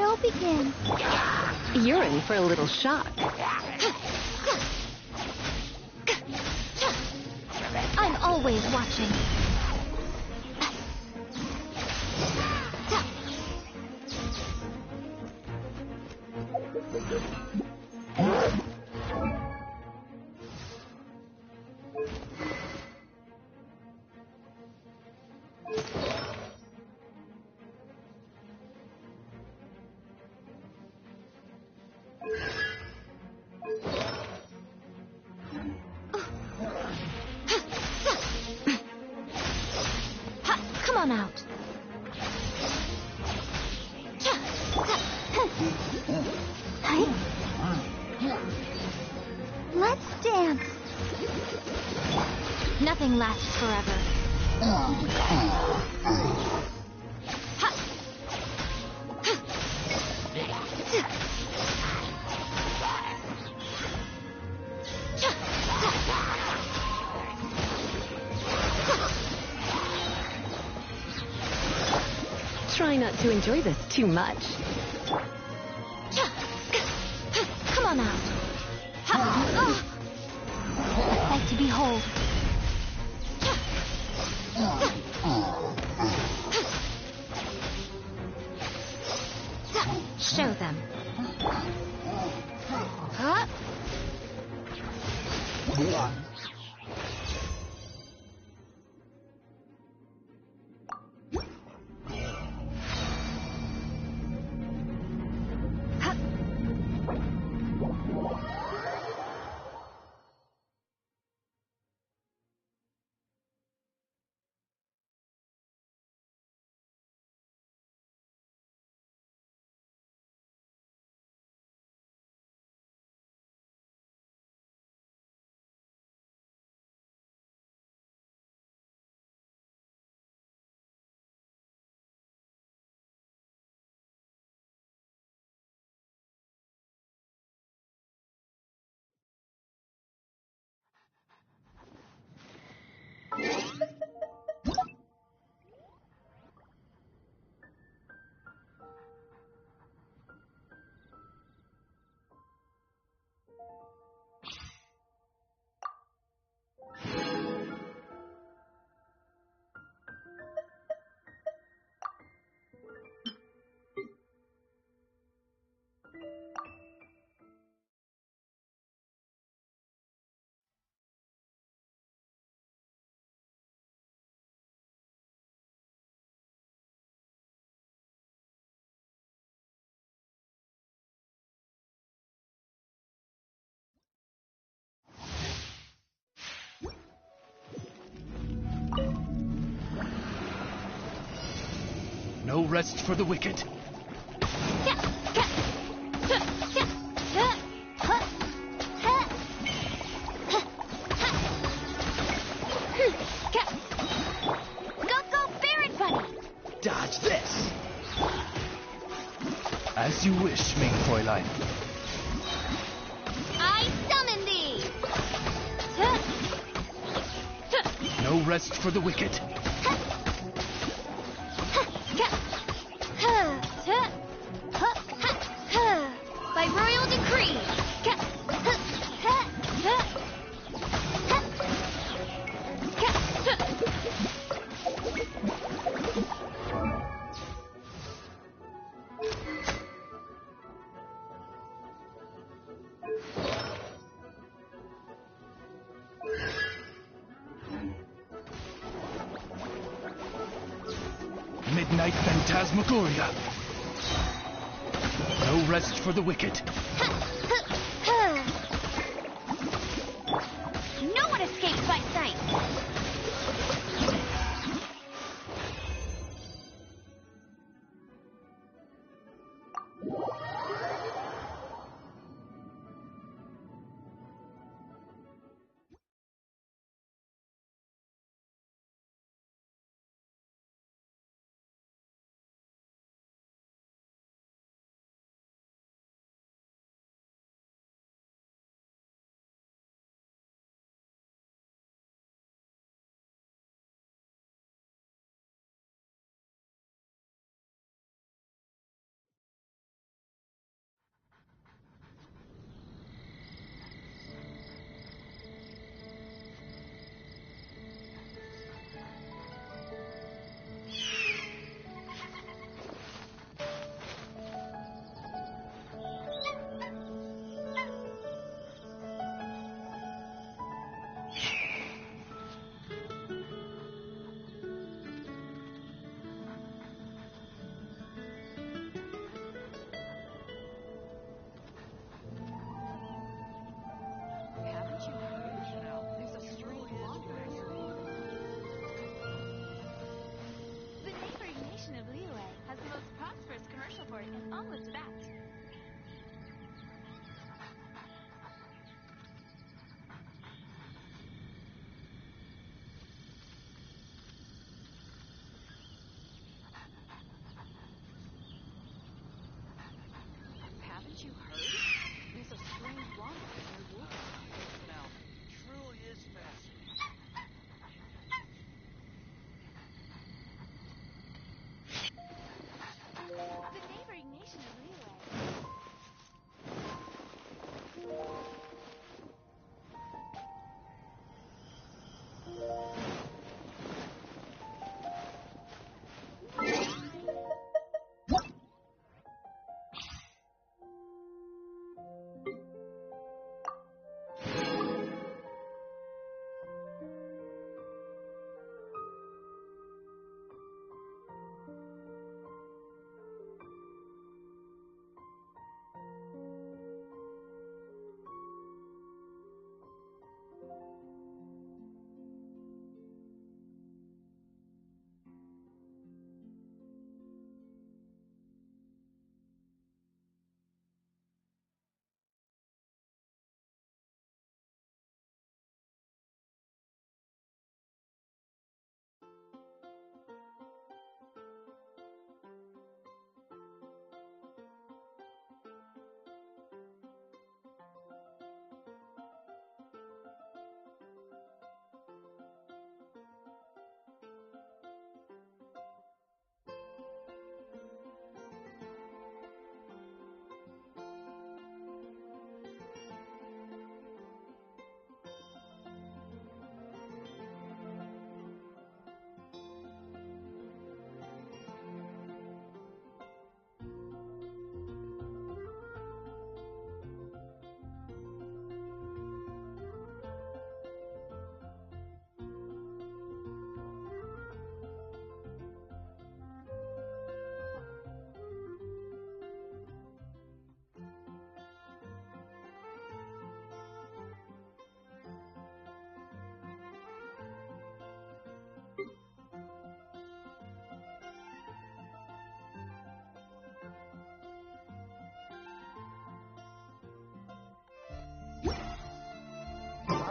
show begin? You're in for a little shock. I'm always watching. Come on out. Let's dance. Nothing lasts forever. Try not to enjoy this too much. Come on out. A sight to behold. Show them. Huh? No rest for the wicked. Go, Barrett Bunny! Dodge this. As you wish, main Fräulein. I summon thee! No rest for the wicked. By royal decree. Midnight Phantasmagoria. No rest for the wicked. No one escapes by sight.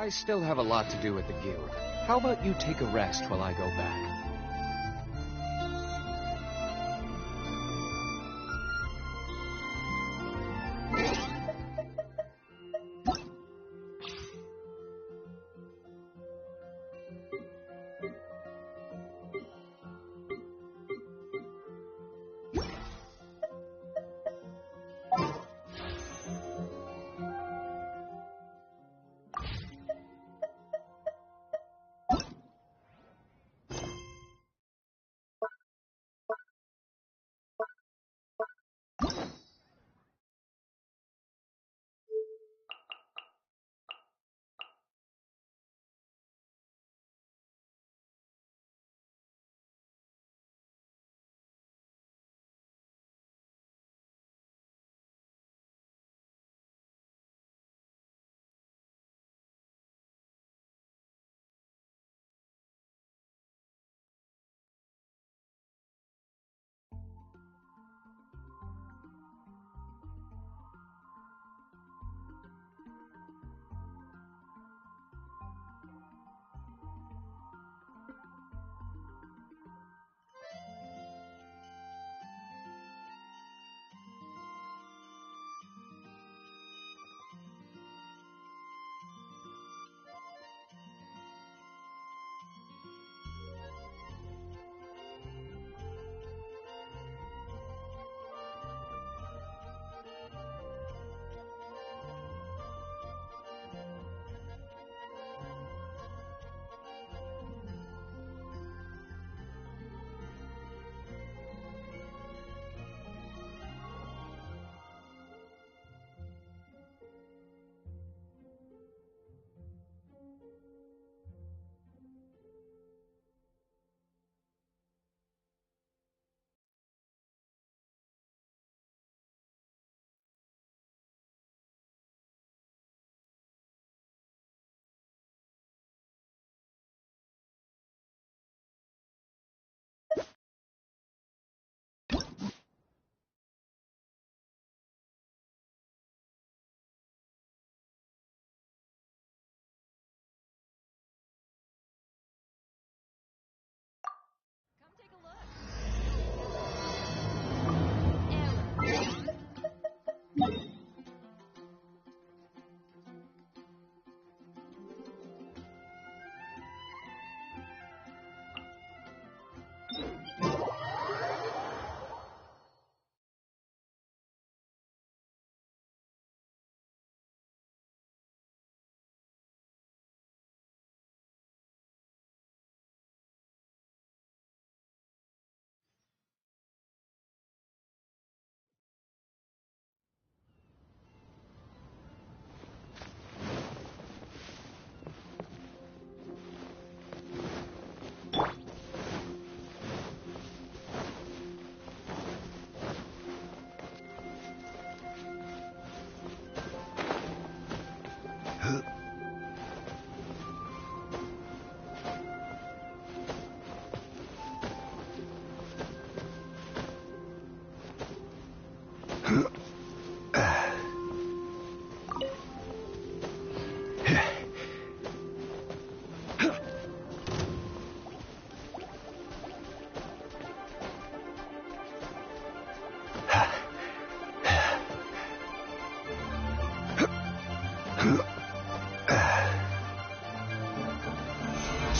I still have a lot to do at the guild. How about you take a rest while I go back?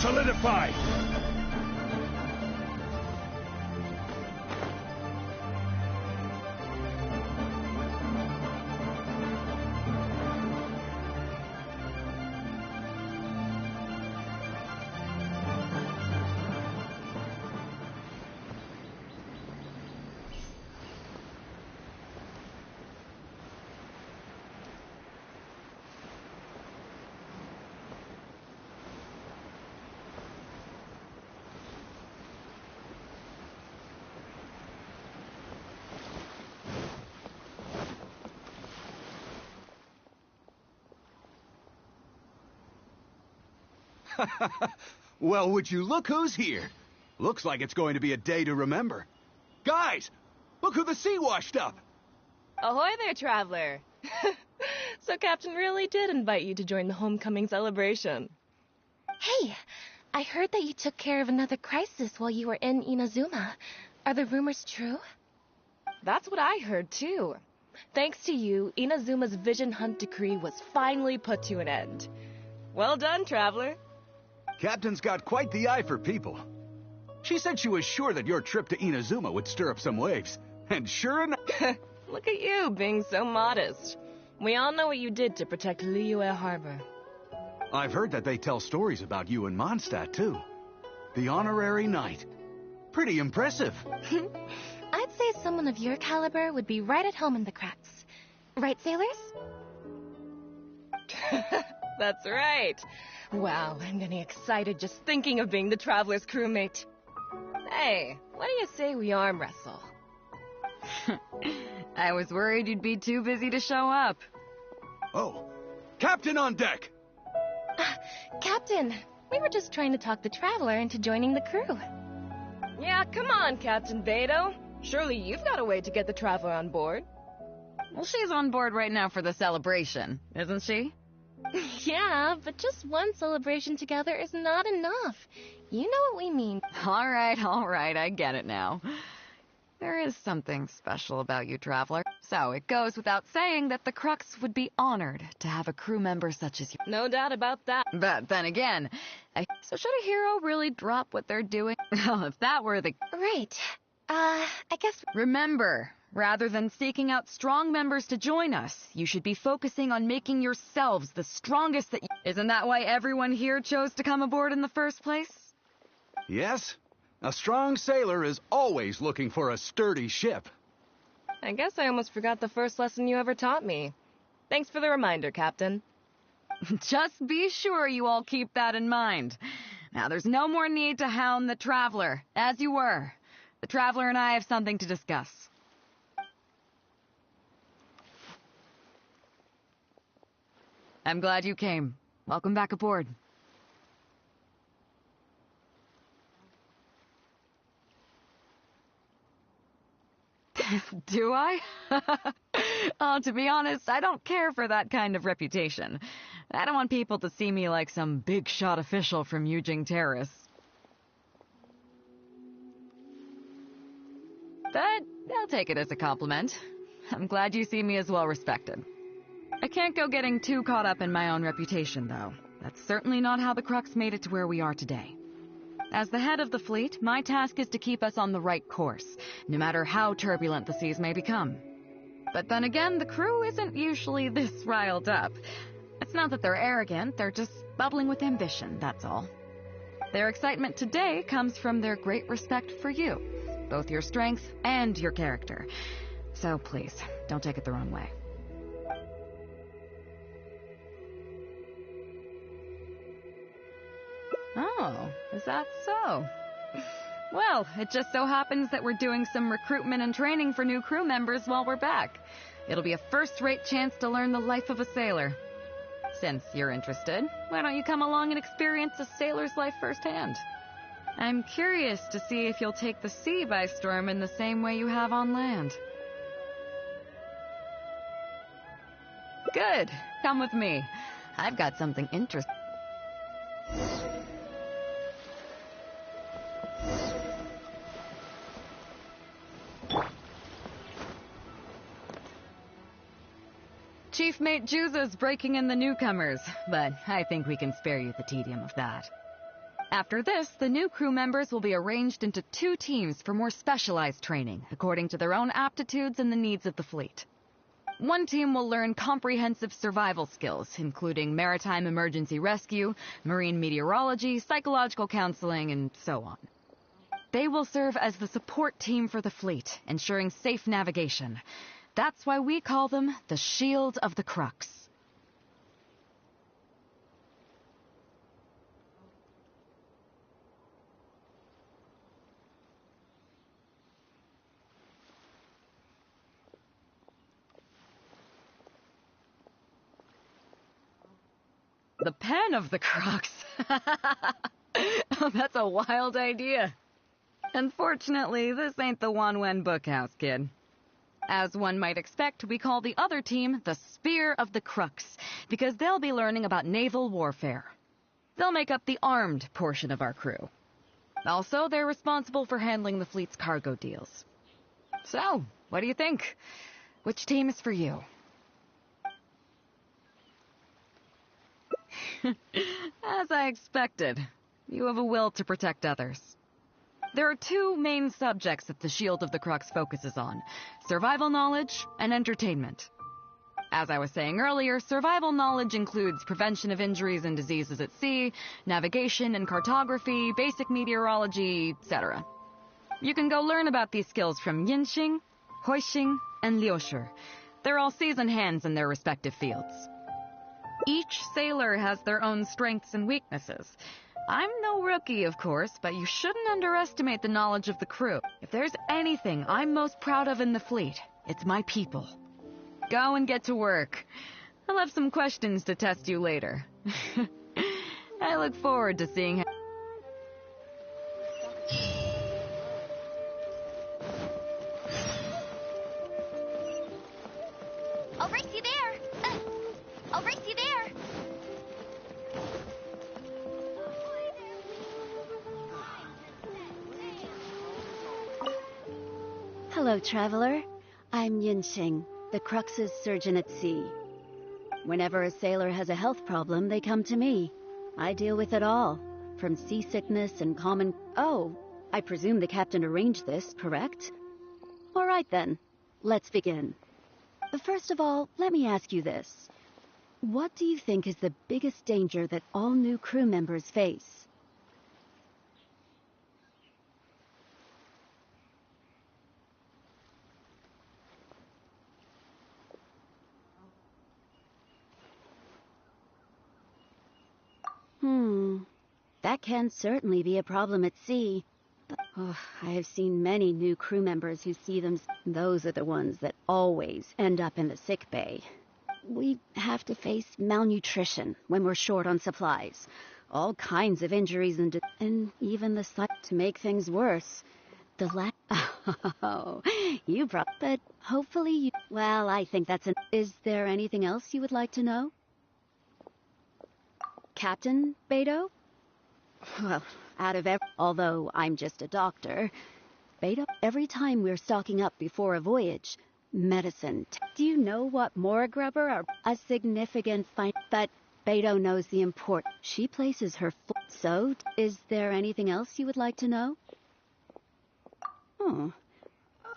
Solidify! Well, would you look who's here? Looks like it's going to be a day to remember. Guys, look who the sea washed up! Ahoy there, traveler. So Captain really did invite you to join the homecoming celebration. Hey, I heard that you took care of another crisis while you were in Inazuma. Are the rumors true? That's what I heard, too. Thanks to you, Inazuma's Vision Hunt decree was finally put to an end. Well done, Traveler. Captain's got quite the eye for people. She said she was sure that your trip to Inazuma would stir up some waves. And sure enough... Look at you, being so modest. We all know what you did to protect Liyue Harbor. I've heard that they tell stories about you in Mondstadt, too. The honorary knight. Pretty impressive. I'd say someone of your caliber would be right at home in the cracks. Right, sailors? That's right. Wow, I'm getting excited just thinking of being the Traveler's crewmate. Hey, what do you say we arm wrestle? I was worried you'd be too busy to show up. Oh, Captain on deck! Captain, we were just trying to talk the Traveler into joining the crew. Yeah, come on, Captain Beto. Surely you've got a way to get the Traveler on board. Well, she's on board right now for the celebration, isn't she? Yeah, but just one celebration together is not enough. You know what we mean. All right, I get it now. There is something special about you, Traveler. So it goes without saying that the Crux would be honored to have a crew member such as you. No doubt about that. But then again, so should a hero really drop what they're doing? Well, if that were the... Right. I guess... Remember, rather than seeking out strong members to join us, you should be focusing on making yourselves the strongest that you... Isn't that why everyone here chose to come aboard in the first place? Yes. A strong sailor is always looking for a sturdy ship. I guess I almost forgot the first lesson you ever taught me. Thanks for the reminder, Captain. Just be sure you all keep that in mind. Now, there's no more need to hound the Traveler, as you were. The Traveler and I have something to discuss. I'm glad you came. Welcome back aboard. Do I? Oh, to be honest, I don't care for that kind of reputation. I don't want people to see me like some big-shot official from Yujing Terrace. But I'll take it as a compliment. I'm glad you see me as well-respected. I can't go getting too caught up in my own reputation, though. That's certainly not how the Crux made it to where we are today. As the head of the fleet, my task is to keep us on the right course, no matter how turbulent the seas may become. But then again, the crew isn't usually this riled up. It's not that they're arrogant, they're just bubbling with ambition, that's all. Their excitement today comes from their great respect for you, both your strength and your character. So please, don't take it the wrong way. Oh, is that so? Well, it just so happens that we're doing some recruitment and training for new crew members while we're back. It'll be a first-rate chance to learn the life of a sailor. Since you're interested, why don't you come along and experience a sailor's life firsthand? I'm curious to see if you'll take the sea by storm in the same way you have on land. Good. Come with me. I've got something interesting. Chief Mate Juza's breaking in the newcomers, but I think we can spare you the tedium of that. After this, the new crew members will be arranged into 2 teams for more specialized training, according to their own aptitudes and the needs of the fleet. One team will learn comprehensive survival skills, including maritime emergency rescue, marine meteorology, psychological counseling, and so on. They will serve as the support team for the fleet, ensuring safe navigation. That's why we call them the Shield of the Crux. The Pen of the Crux. Oh, that's a wild idea. Unfortunately, this ain't the Wanwen Bookhouse, kid. As one might expect, we call the other team the Spear of the Crux, because they'll be learning about naval warfare. They'll make up the armed portion of our crew. Also, they're responsible for handling the fleet's cargo deals. So, what do you think? Which team is for you? As I expected, you have a will to protect others. There are two main subjects that the Shield of the Crux focuses on: survival knowledge and entertainment. As I was saying earlier, survival knowledge includes prevention of injuries and diseases at sea, navigation and cartography, basic meteorology, etc. You can go learn about these skills from Genshin, Hoixing, and Liushi. They're all seasoned hands in their respective fields. Each sailor has their own strengths and weaknesses. I'm no rookie, of course, but you shouldn't underestimate the knowledge of the crew. If there's anything I'm most proud of in the fleet, it's my people. Go and get to work. I'll have some questions to test you later. I look forward to seeing how... I'll race you there. I'll race you there. Hello, traveler. I'm Yinxing, the Crux's surgeon at sea. Whenever a sailor has a health problem, they come to me. I deal with it all, from seasickness and common... Oh, I presume the captain arranged this, correct? All right then, let's begin. First of all, let me ask you this. What do you think is the biggest danger that all new crew members face? That can certainly be a problem at sea. But, I have seen many new crew members who see them. Those are the ones that always end up in the sick bay. We have to face malnutrition when we're short on supplies. All kinds of injuries and even the sight to make things worse. The lack... Oh, you brought... But hopefully you... Well, I think that's an... Is there anything else you would like to know? Captain Beto? Well, out of although I'm just a doctor, Beto, every time we're stocking up before a voyage, medicine. Do you know what grubber are? A significant find, but Beto knows the import. She places her foot. So, is there anything else you would like to know?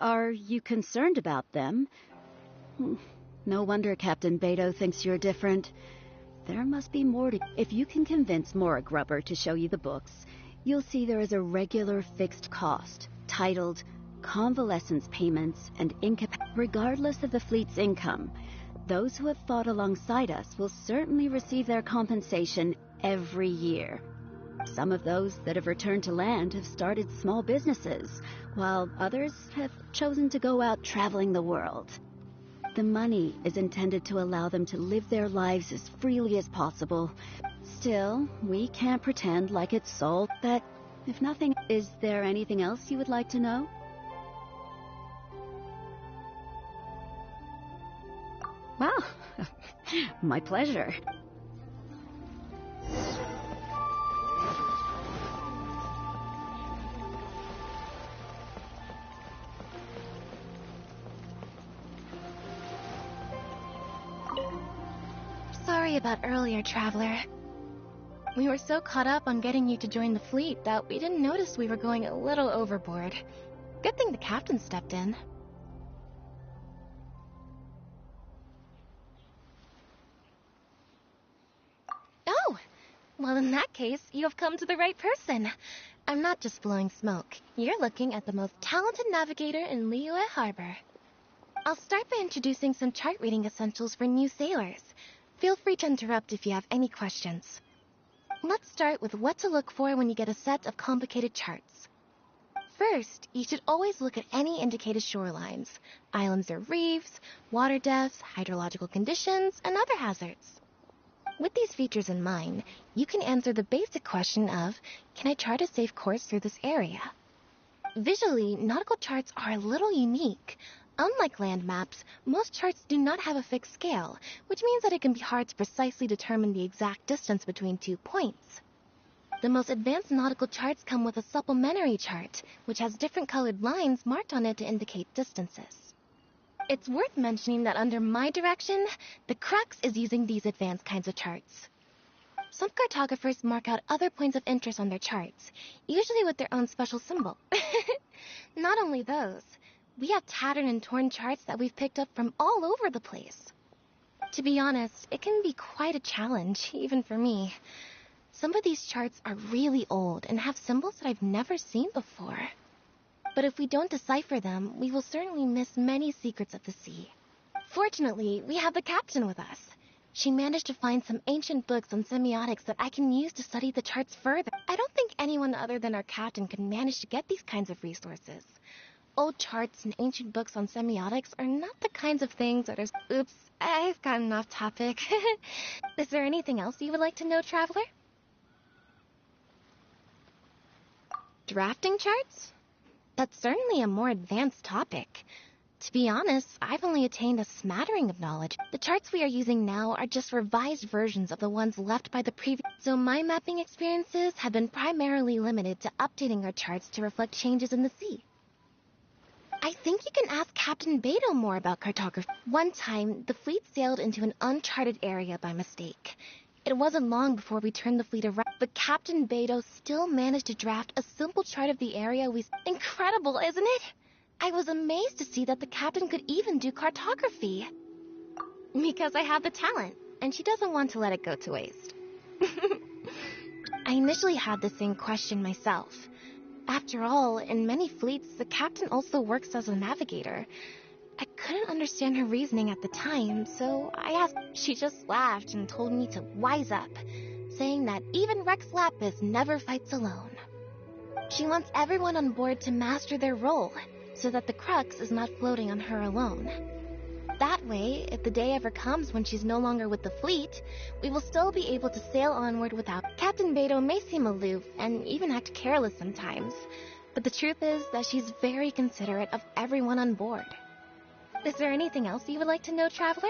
Are you concerned about them? No wonder Captain Beto thinks you're different. There must be more to... If you can convince Grubber to show you the books, you'll see there is a regular fixed cost, titled Convalescence Payments and Regardless of the fleet's income, those who have fought alongside us will certainly receive their compensation every year. Some of those that have returned to land have started small businesses, while others have chosen to go out traveling the world. The money is intended to allow them to live their lives as freely as possible. Still, we can't pretend like it's sold that, if nothing... Is there anything else you would like to know? Well, my pleasure. Sorry about earlier, traveler. We were so caught up on getting you to join the fleet that we didn't notice we were going a little overboard. Good thing the captain stepped in. Oh! Well, in that case, you have come to the right person. I'm not just blowing smoke. You're looking at the most talented navigator in Liyue Harbor. I'll start by introducing some chart reading essentials for new sailors. Feel free to interrupt if you have any questions. Let's start with what to look for when you get a set of complicated charts. First, you should always look at any indicated shorelines, islands or reefs, water depths, hydrological conditions, and other hazards. With these features in mind, you can answer the basic question of, can I chart a safe course through this area? Visually, nautical charts are a little unique. Unlike land maps, most charts do not have a fixed scale, which means that it can be hard to precisely determine the exact distance between 2 points. The most advanced nautical charts come with a supplementary chart, which has different colored lines marked on it to indicate distances. It's worth mentioning that under my direction, the crux is using these advanced kinds of charts. Some cartographers mark out other points of interest on their charts, usually with their own special symbol. Not only those, we have tattered and torn charts that we've picked up from all over the place. To be honest, it can be quite a challenge, even for me. Some of these charts are really old and have symbols that I've never seen before. But if we don't decipher them, we will certainly miss many secrets of the sea. Fortunately, we have the captain with us. She managed to find some ancient books on semiotics that I can use to study the charts further. I don't think anyone other than our captain could manage to get these kinds of resources. Old charts and ancient books on semiotics are not the kinds of things that are... Oops, I've gotten off topic. Is there anything else you would like to know, Traveler? Drafting charts? That's certainly a more advanced topic. To be honest, I've only attained a smattering of knowledge. The charts we are using now are just revised versions of the ones left by the previous, so my mapping experiences have been primarily limited to updating our charts to reflect changes in the sea. I think you can ask Captain Beto more about cartography. One time, the fleet sailed into an uncharted area by mistake. It wasn't long before we turned the fleet around, but Captain Beto still managed to draft a simple chart of the area we... Incredible, isn't it? I was amazed to see that the captain could even do cartography. Because I have the talent, and she doesn't want to let it go to waste. I initially had the same question myself. After all, in many fleets, the captain also works as a navigator. I couldn't understand her reasoning at the time, so I asked. She just laughed and told me to wise up, saying that even Rex Lapis never fights alone. She wants everyone on board to master their role, so that the crux is not floating on her alone. That way, if the day ever comes when she's no longer with the fleet, we will still be able to sail onward without... Captain Beto may seem aloof and even act careless sometimes, but the truth is that she's very considerate of everyone on board. Is there anything else you would like to know, Traveler?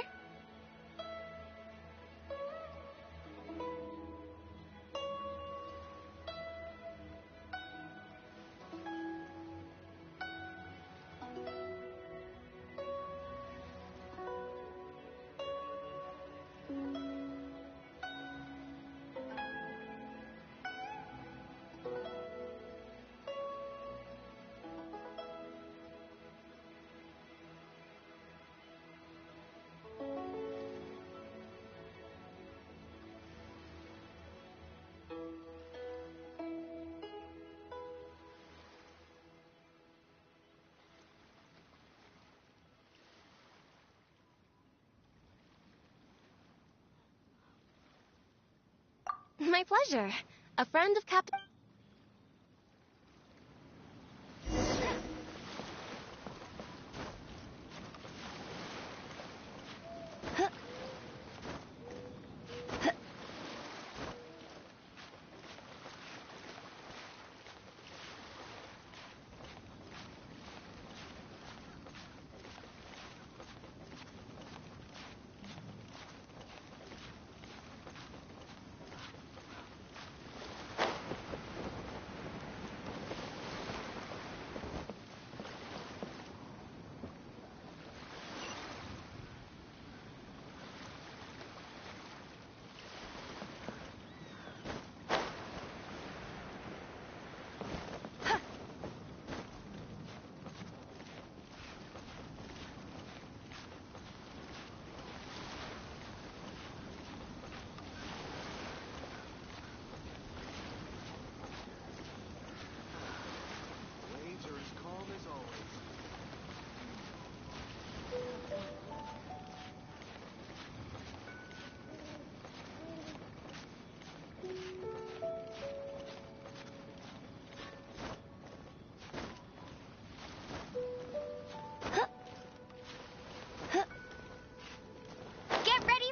My pleasure. A friend of Captain...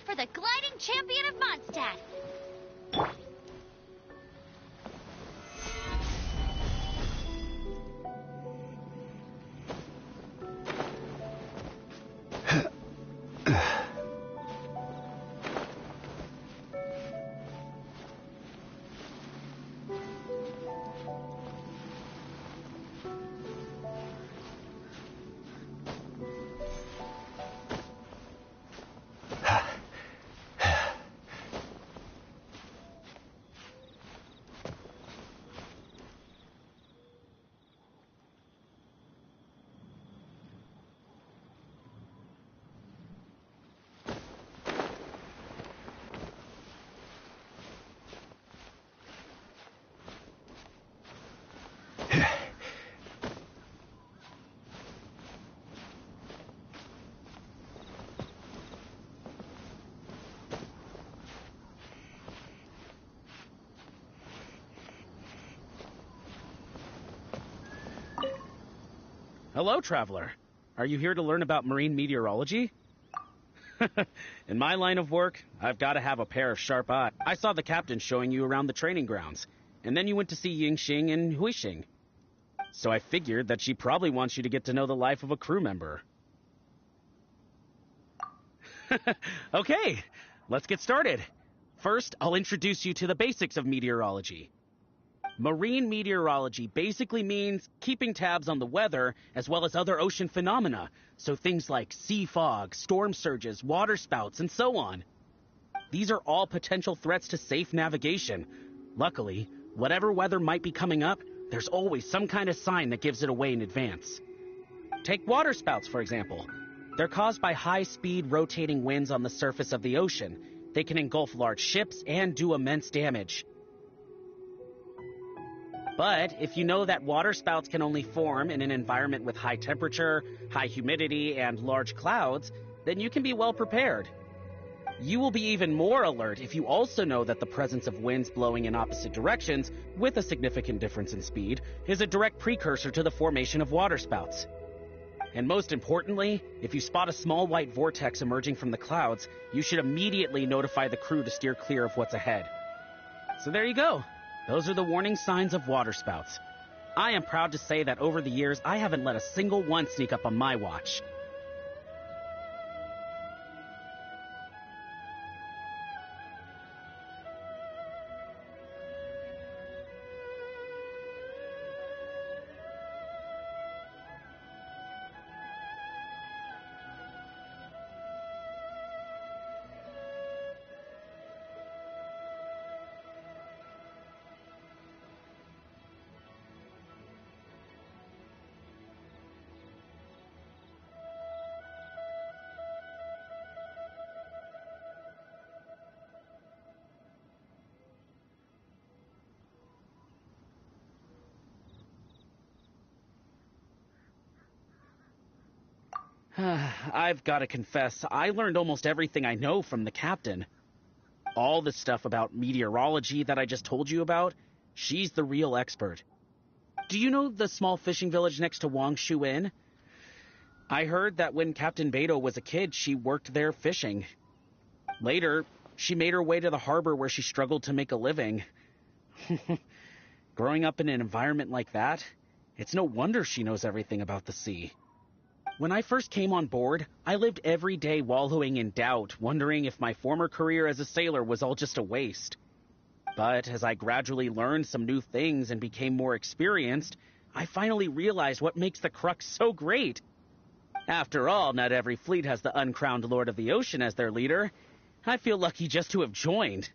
For the gliding champion of Mondstadt. Hello, traveler. Are you here to learn about marine meteorology? In my line of work, I've got to have a pair of sharp eyes. I saw the captain showing you around the training grounds, and then you went to see Yingxing and Huixing. So I figured that she probably wants you to get to know the life of a crew member. Okay, let's get started. First, I'll introduce you to the basics of meteorology. Marine meteorology basically means keeping tabs on the weather as well as other ocean phenomena, so things like sea fog, storm surges, water spouts, and so on. These are all potential threats to safe navigation. Luckily, whatever weather might be coming up, there's always some kind of sign that gives it away in advance. Take water spouts, for example. They're caused by high-speed rotating winds on the surface of the ocean. They can engulf large ships and do immense damage. But if you know that water spouts can only form in an environment with high temperature, high humidity, and large clouds, then you can be well prepared. You will be even more alert if you also know that the presence of winds blowing in opposite directions, with a significant difference in speed, is a direct precursor to the formation of water spouts. And most importantly, if you spot a small white vortex emerging from the clouds, you should immediately notify the crew to steer clear of what's ahead. So there you go. Those are the warning signs of water spouts. I am proud to say that over the years, I haven't let a single one sneak up on my watch. I've got to confess, I learned almost everything I know from the captain. All the stuff about meteorology that I just told you about, she's the real expert. Do you know the small fishing village next to Wangshu Inn? I heard that when Captain Beidou was a kid, she worked there fishing. Later, she made her way to the harbor where she struggled to make a living. Growing up in an environment like that, it's no wonder she knows everything about the sea. When I first came on board, I lived every day wallowing in doubt, wondering if my former career as a sailor was all just a waste. But as I gradually learned some new things and became more experienced, I finally realized what makes the Crux so great. After all, not every fleet has the uncrowned Lord of the Ocean as their leader. I feel lucky just to have joined.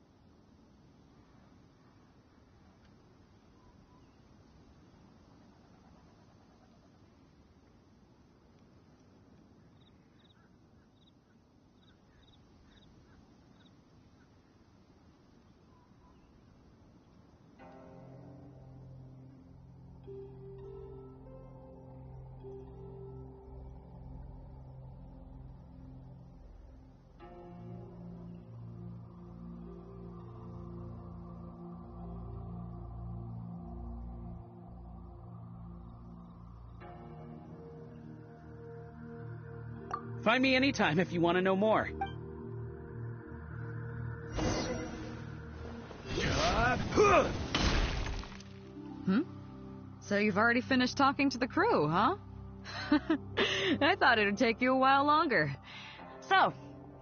Find me anytime if you want to know more. So you've already finished talking to the crew, huh? I thought it would take you a while longer. So,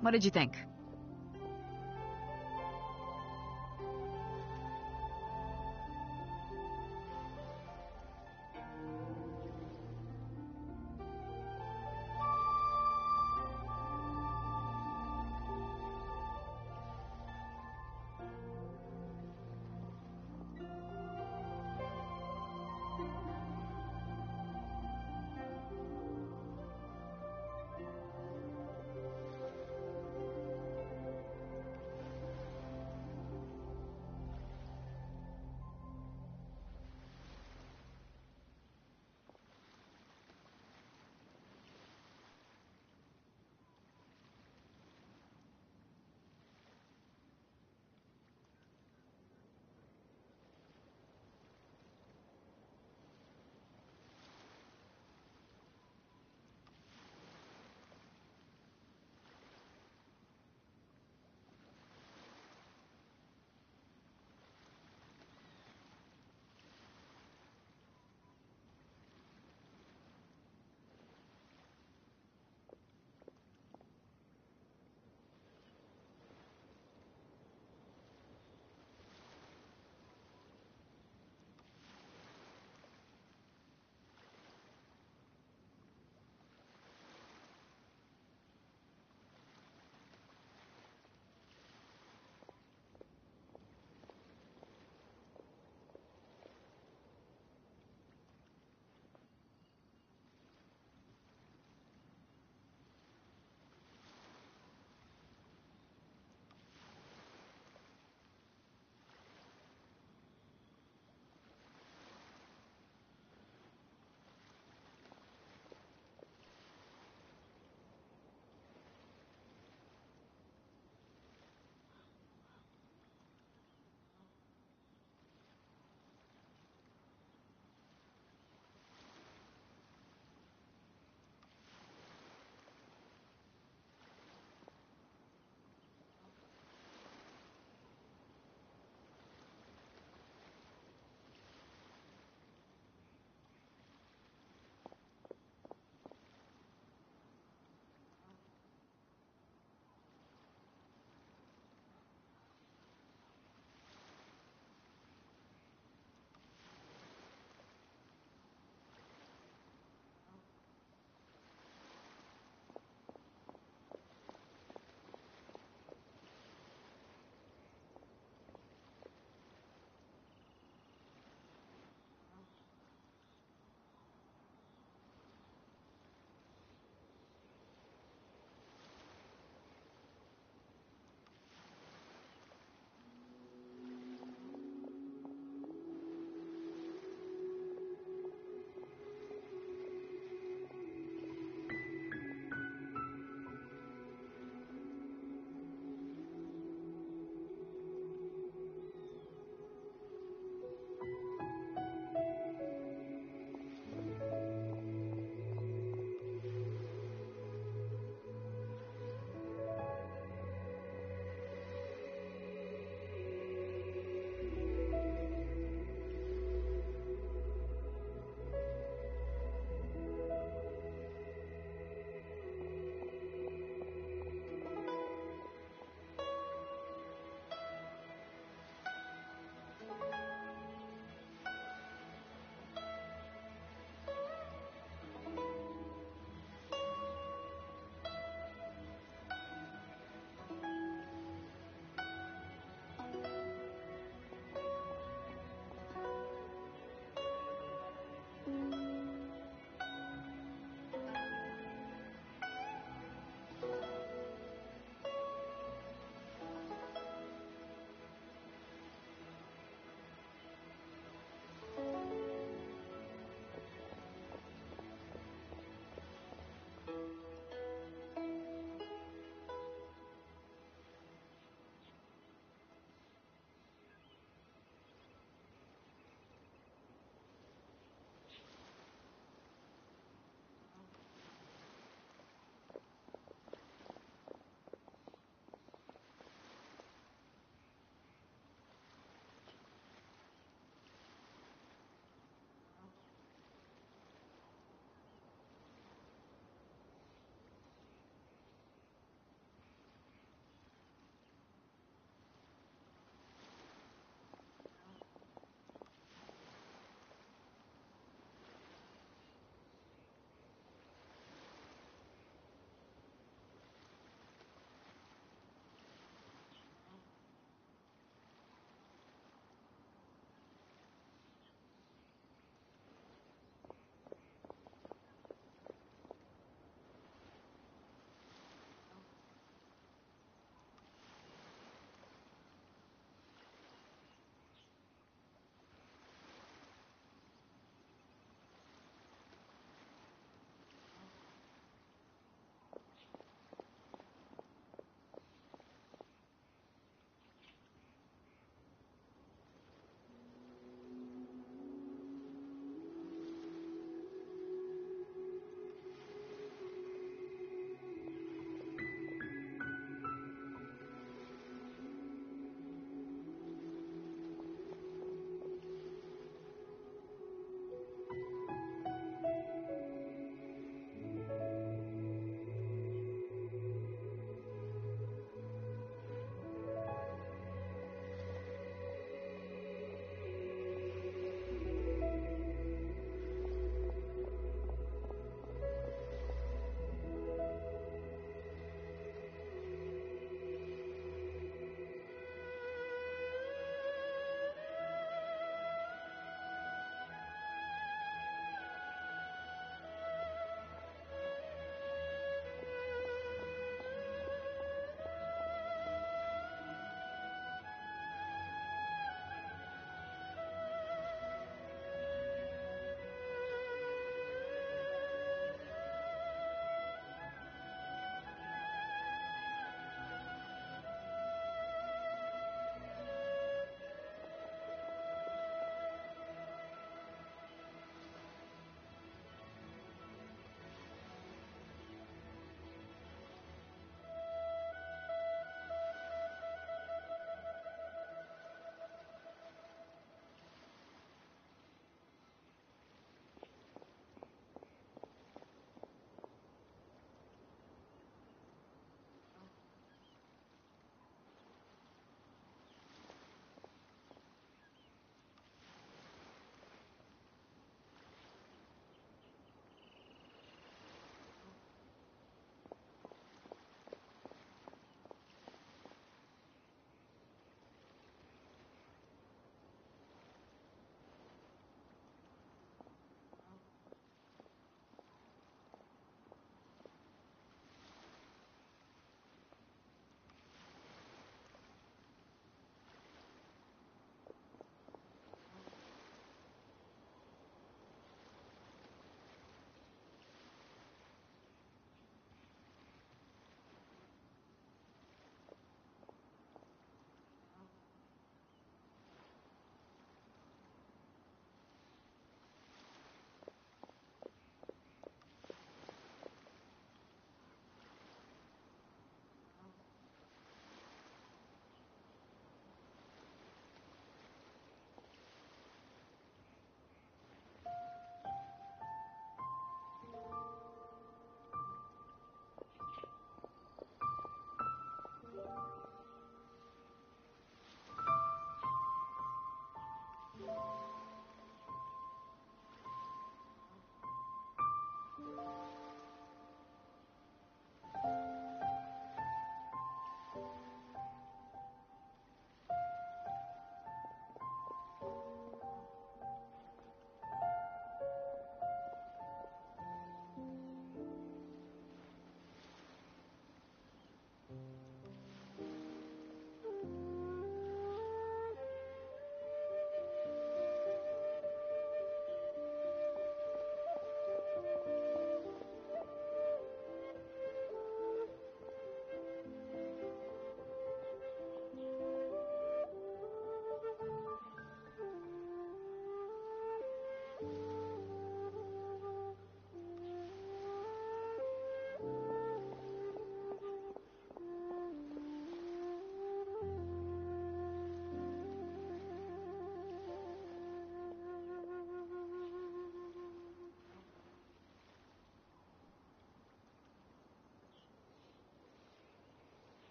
what did you think?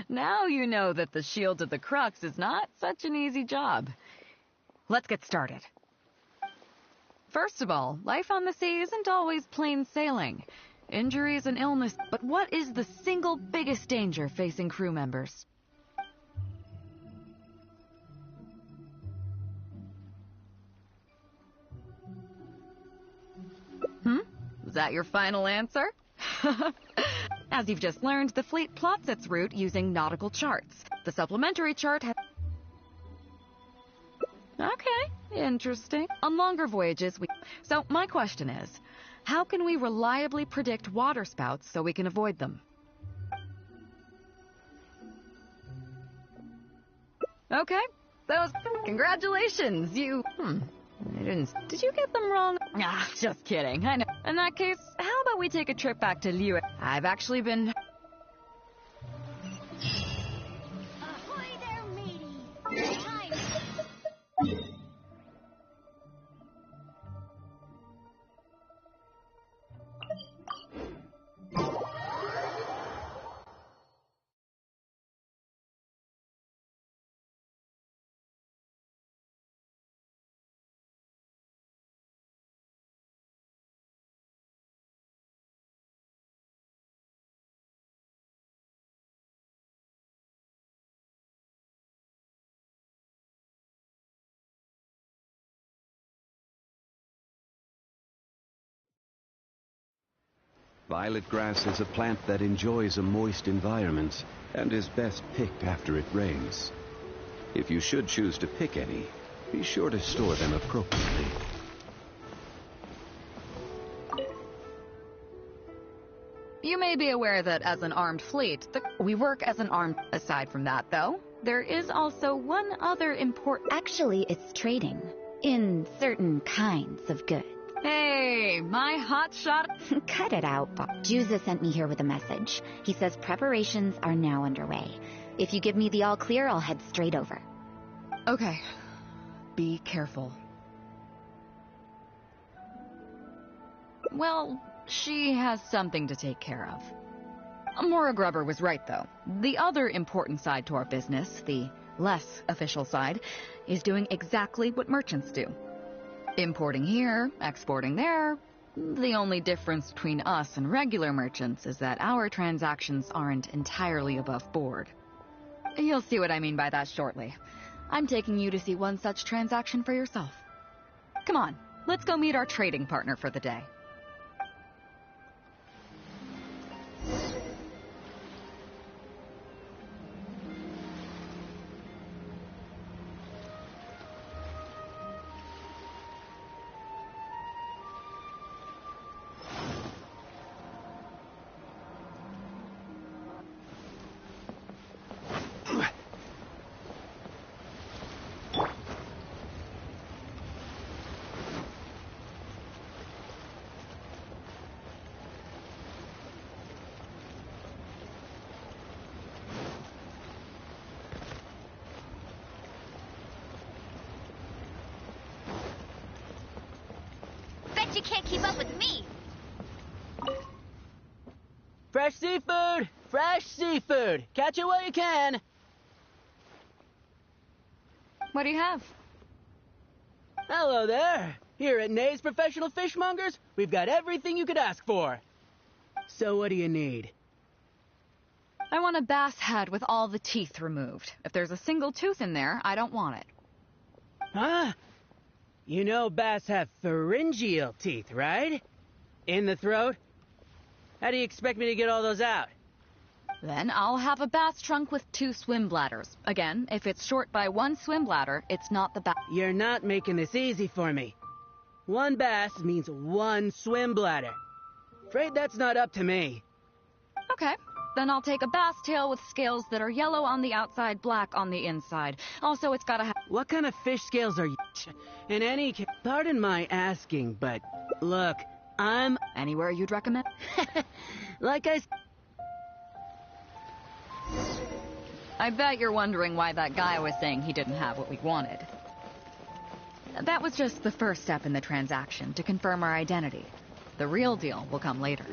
Now you know that the Shield of the Crux is not such an easy job. Let's get started. First of all, life on the sea isn't always plain sailing. Injuries and illness. But what is the single biggest danger facing crew members? Is that your final answer? As you've just learned, the fleet plots its route using nautical charts. The supplementary chart has... Okay, interesting. On longer voyages, So, my question is, how can we reliably predict waterspouts so we can avoid them? Okay, congratulations, you... Did you get them wrong? Ah, just kidding, I know. In that case, how about we take a trip back to Liyue? I've actually been... Ahoy there, matey! Time. Violet grass is a plant that enjoys a moist environment and is best picked after it rains. If you should choose to pick any, be sure to store them appropriately. You may be aware that as an armed fleet, we work as an armed... Aside from that, though, there is also one other important... Actually, it's trading. In certain kinds of goods. Hey, my hotshot... Cut it out, Bob. Juza sent me here with a message. He says preparations are now underway. If you give me the all clear, I'll head straight over. Okay. Be careful. Well, she has something to take care of. Mora Grubber was right, though. The other important side to our business, the less official side, is doing exactly what merchants do. Importing here, exporting there. The only difference between us and regular merchants is that our transactions aren't entirely above board. You'll see what I mean by that shortly. I'm taking you to see one such transaction for yourself. Come on, let's go meet our trading partner for the day. Bet you can't keep up with me. Fresh seafood! Fresh seafood! Catch it while you can! What do you have? Hello there! Here at Nay's Professional Fishmongers, we've got everything you could ask for. So what do you need? I want a bass head with all the teeth removed. If there's a single tooth in there, I don't want it. Huh? You know bass have pharyngeal teeth, right? In the throat? How do you expect me to get all those out? Then I'll have a bass trunk with 2 swim bladders. Again, if it's short by 1 swim bladder, it's not the bass. You're not making this easy for me. 1 bass means 1 swim bladder. Afraid that's not up to me. Okay. Then I'll take a bass tail with scales that are yellow on the outside, black on the inside. Also, it's gotta have... What kind of fish scales are you... In any case, pardon my asking, but look, I'm... Anywhere you'd recommend? Like I bet you're wondering why that guy was saying he didn't have what we wanted. That was just the first step in the transaction, to confirm our identity. The real deal will come later.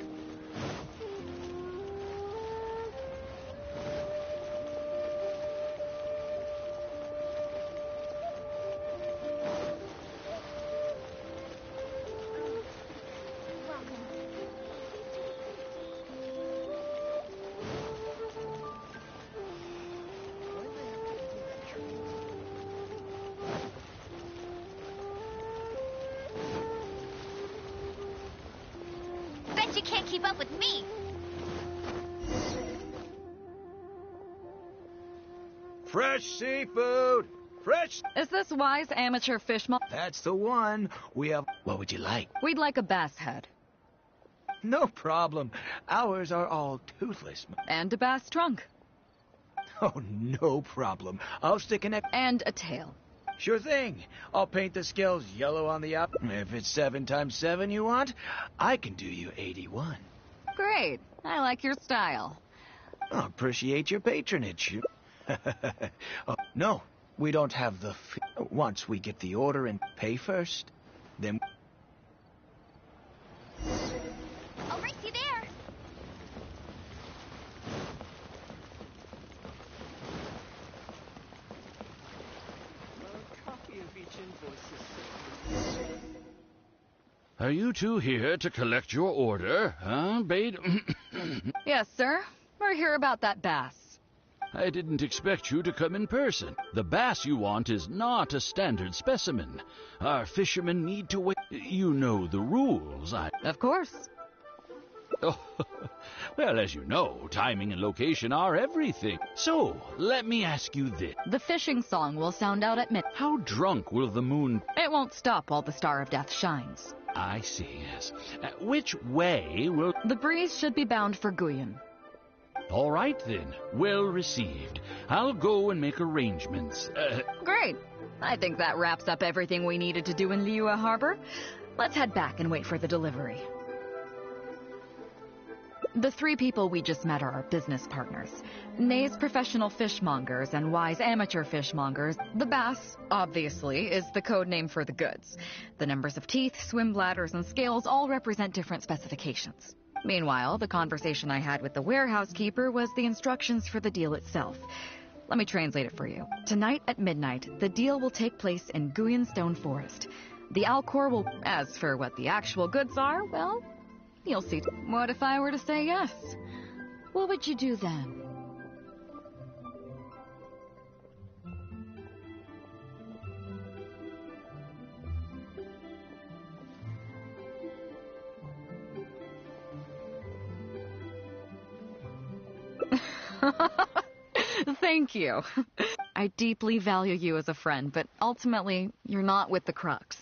Bet you can't keep up with me. Fresh seafood! Fresh! Is this Wise Amateur Fishmonger? That's the one. We have... What would you like? We'd like a bass head. No problem. Ours are all toothless. And a bass trunk. Oh, no problem. I'll stick an... And a tail. Sure thing. I'll paint the scales yellow on the up. If it's 7 times 7 you want, I can do you 81. Great. I like your style. I appreciate your patronage. Oh, no, we don't have the... Once we get the order and pay first, then... I'll race you there. Are you two here to collect your order, huh, Bade? Yes, sir. We're here about that bass. I didn't expect you to come in person. The bass you want is not a standard specimen. Our fishermen need to wait. You know the rules, Of course. Oh, well, as you know, timing and location are everything. So, let me ask you this. The fishing song will sound out at midnight. How drunk will the moon... It won't stop while the Star of Death shines. I see, yes. Which way will... The breeze should be bound for Guyan. All right, then. Well received. I'll go and make arrangements. Great. I think that wraps up everything we needed to do in Liyue Harbor. Let's head back and wait for the delivery. The 3 people we just met are our business partners. Nay's professional fishmongers and Wise amateur fishmongers. The bass, obviously, is the code name for the goods. The numbers of teeth, swim bladders, and scales all represent different specifications. Meanwhile, the conversation I had with the warehouse keeper was the instructions for the deal itself. Let me translate it for you. Tonight at midnight, the deal will take place in Guyan Stone Forest. The Alcor will... As for what the actual goods are, well, you'll see. What if I were to say yes? What would you do then? Thank you. I deeply value you as a friend, but ultimately, you're not with the Crux.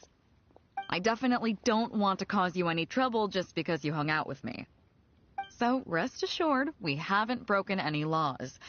I definitely don't want to cause you any trouble just because you hung out with me. So, rest assured, we haven't broken any laws.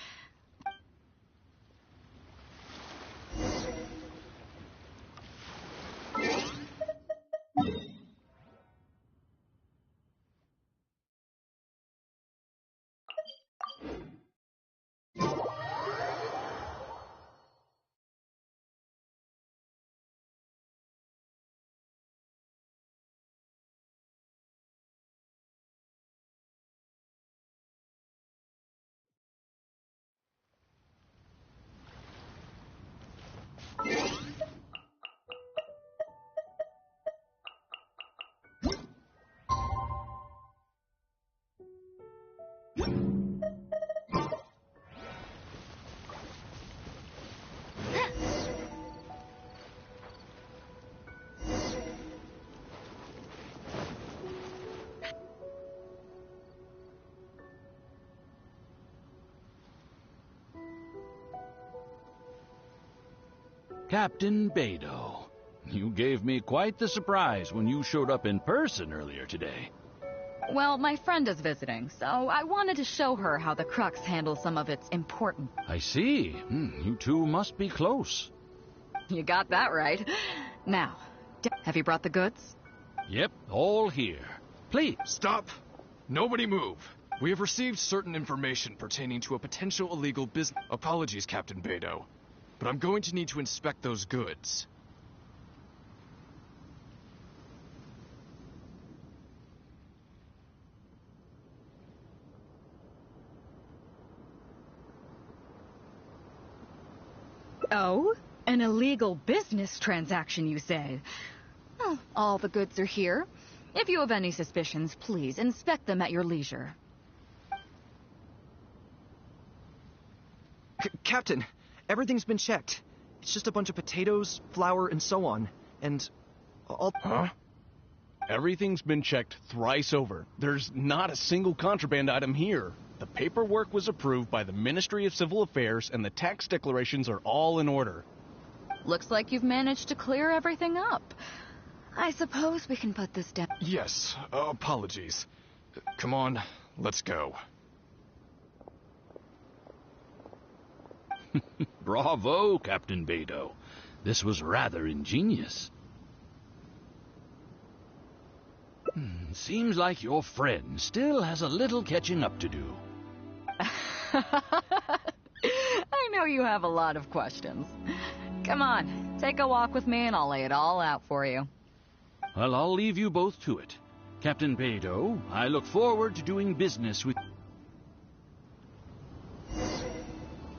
Captain Beidou, you gave me quite the surprise when you showed up in person earlier today. Well, my friend is visiting, so I wanted to show her how the Crux handles some of its important... I see. You two must be close. You got that right. Now, have you brought the goods? Yep, all here. Please. Stop! Nobody move! We have received certain information pertaining to a potential illegal business... Apologies, Captain Beidou, but I'm going to need to inspect those goods. Oh? An illegal business transaction, you say? Oh, all the goods are here. If you have any suspicions, please inspect them at your leisure. Captain, everything's been checked. It's just a bunch of potatoes, flour, and so on. And all... Huh? Everything's been checked thrice over. There's not a single contraband item here. The paperwork was approved by the Ministry of Civil Affairs, and the tax declarations are all in order. Looks like you've managed to clear everything up. I suppose we can put this down. Yes, apologies. Come on, let's go. Bravo, Captain Beidou. This was rather ingenious. Seems like your friend still has a little catching up to do. I know you have a lot of questions. Come on, take a walk with me and I'll lay it all out for you. Well, I'll leave you both to it. Captain Beidou, I look forward to doing business with...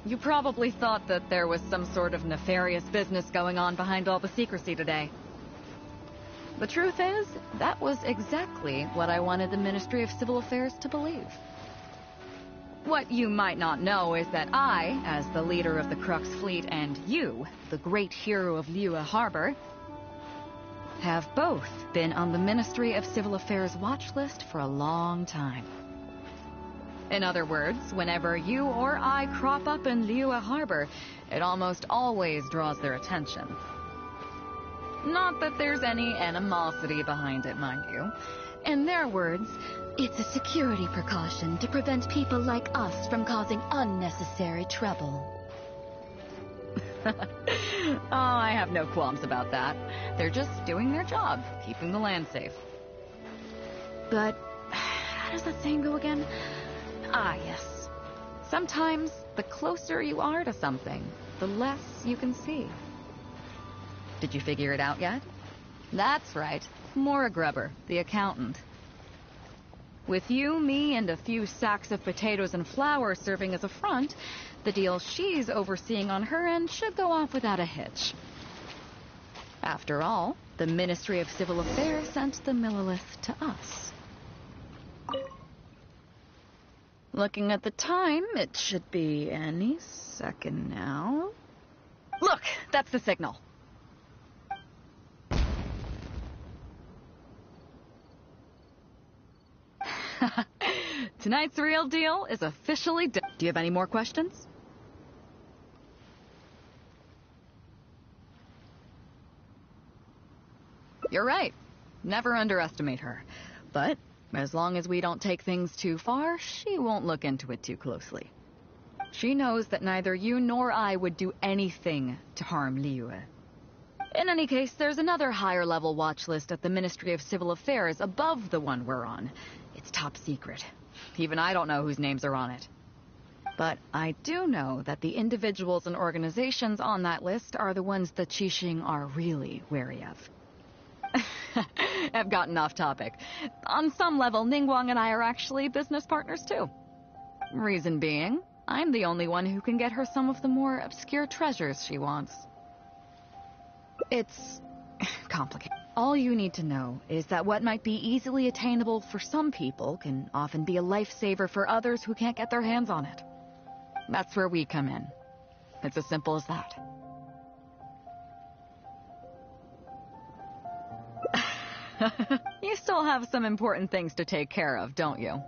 You probably thought that there was some sort of nefarious business going on behind all the secrecy today. The truth is, that was exactly what I wanted the Ministry of Civil Affairs to believe. What you might not know is that I, as the leader of the Crux Fleet, and you, the great hero of Liyue Harbor, have both been on the Ministry of Civil Affairs watch list for a long time. In other words, whenever you or I crop up in Liyue Harbor, it almost always draws their attention. Not that there's any animosity behind it, mind you. In their words, it's a security precaution to prevent people like us from causing unnecessary trouble. Oh, I have no qualms about that. They're just doing their job, keeping the land safe. But how does that saying go again? Ah, yes. Sometimes the closer you are to something, the less you can see. Did you figure it out yet? That's right. Mora Grubber, the accountant. With you, me, and a few sacks of potatoes and flour serving as a front, the deal she's overseeing on her end should go off without a hitch. After all, the Ministry of Civil Affairs sent the Millilith to us. Looking at the time, it should be any second now. Look, that's the signal. Tonight's real deal is officially done. Do you have any more questions? You're right. Never underestimate her. But as long as we don't take things too far, she won't look into it too closely. She knows that neither you nor I would do anything to harm Liyue. In any case, there's another higher-level watch list at the Ministry of Civil Affairs above the one we're on. It's top secret. Even I don't know whose names are on it. But I do know that the individuals and organizations on that list are the ones the Qixing are really wary of. I've gotten off topic. On some level, Ningguang and I are actually business partners too. Reason being, I'm the only one who can get her some of the more obscure treasures she wants. It's complicated. All you need to know is that what might be easily attainable for some people can often be a lifesaver for others who can't get their hands on it. That's where we come in. It's as simple as that. You still have some important things to take care of, don't you?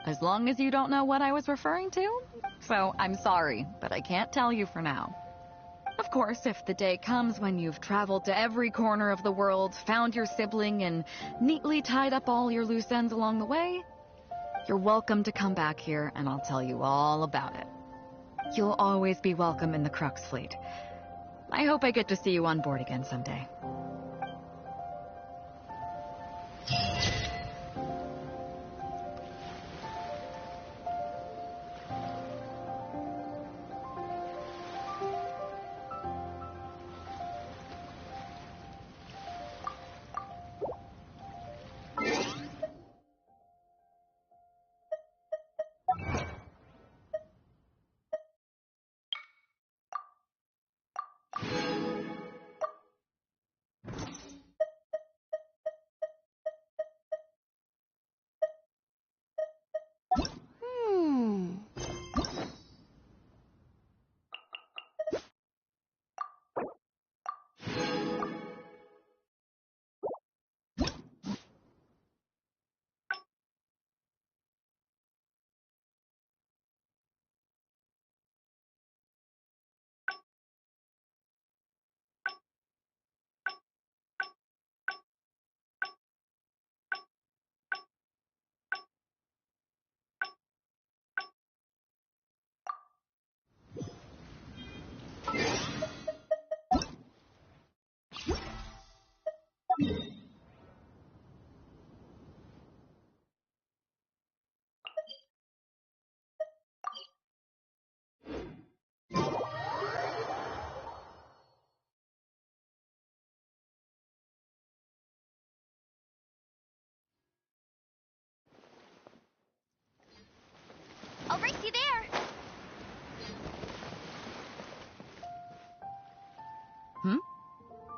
As long as you don't know what I was referring to. So, I'm sorry, but I can't tell you for now. Of course, if the day comes when you've traveled to every corner of the world, found your sibling, and neatly tied up all your loose ends along the way, you're welcome to come back here and I'll tell you all about it. You'll always be welcome in the Crux Fleet. I hope I get to see you on board again someday.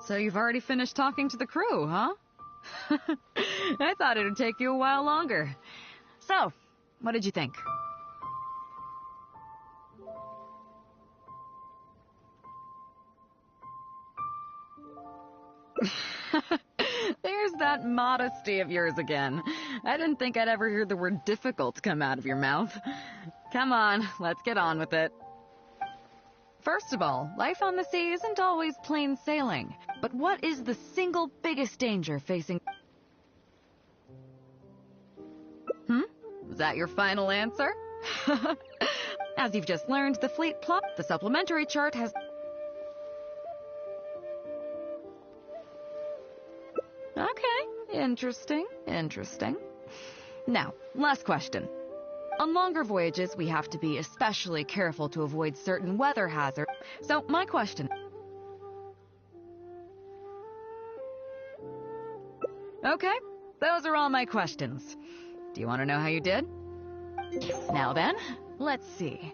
So you've already finished talking to the crew, huh? I thought it would take you a while longer. So, what did you think? There's that modesty of yours again. I didn't think I'd ever hear the word difficult come out of your mouth. Come on, let's get on with it. First of all, life on the sea isn't always plain sailing. But what is the single biggest danger facing... Is that your final answer? As you've just learned, the fleet plot, the supplementary chart has... Okay, interesting. Now, last question. On longer voyages, we have to be especially careful to avoid certain weather hazards. So, my question... Okay, those are all my questions. Do you want to know how you did? Now then, let's see.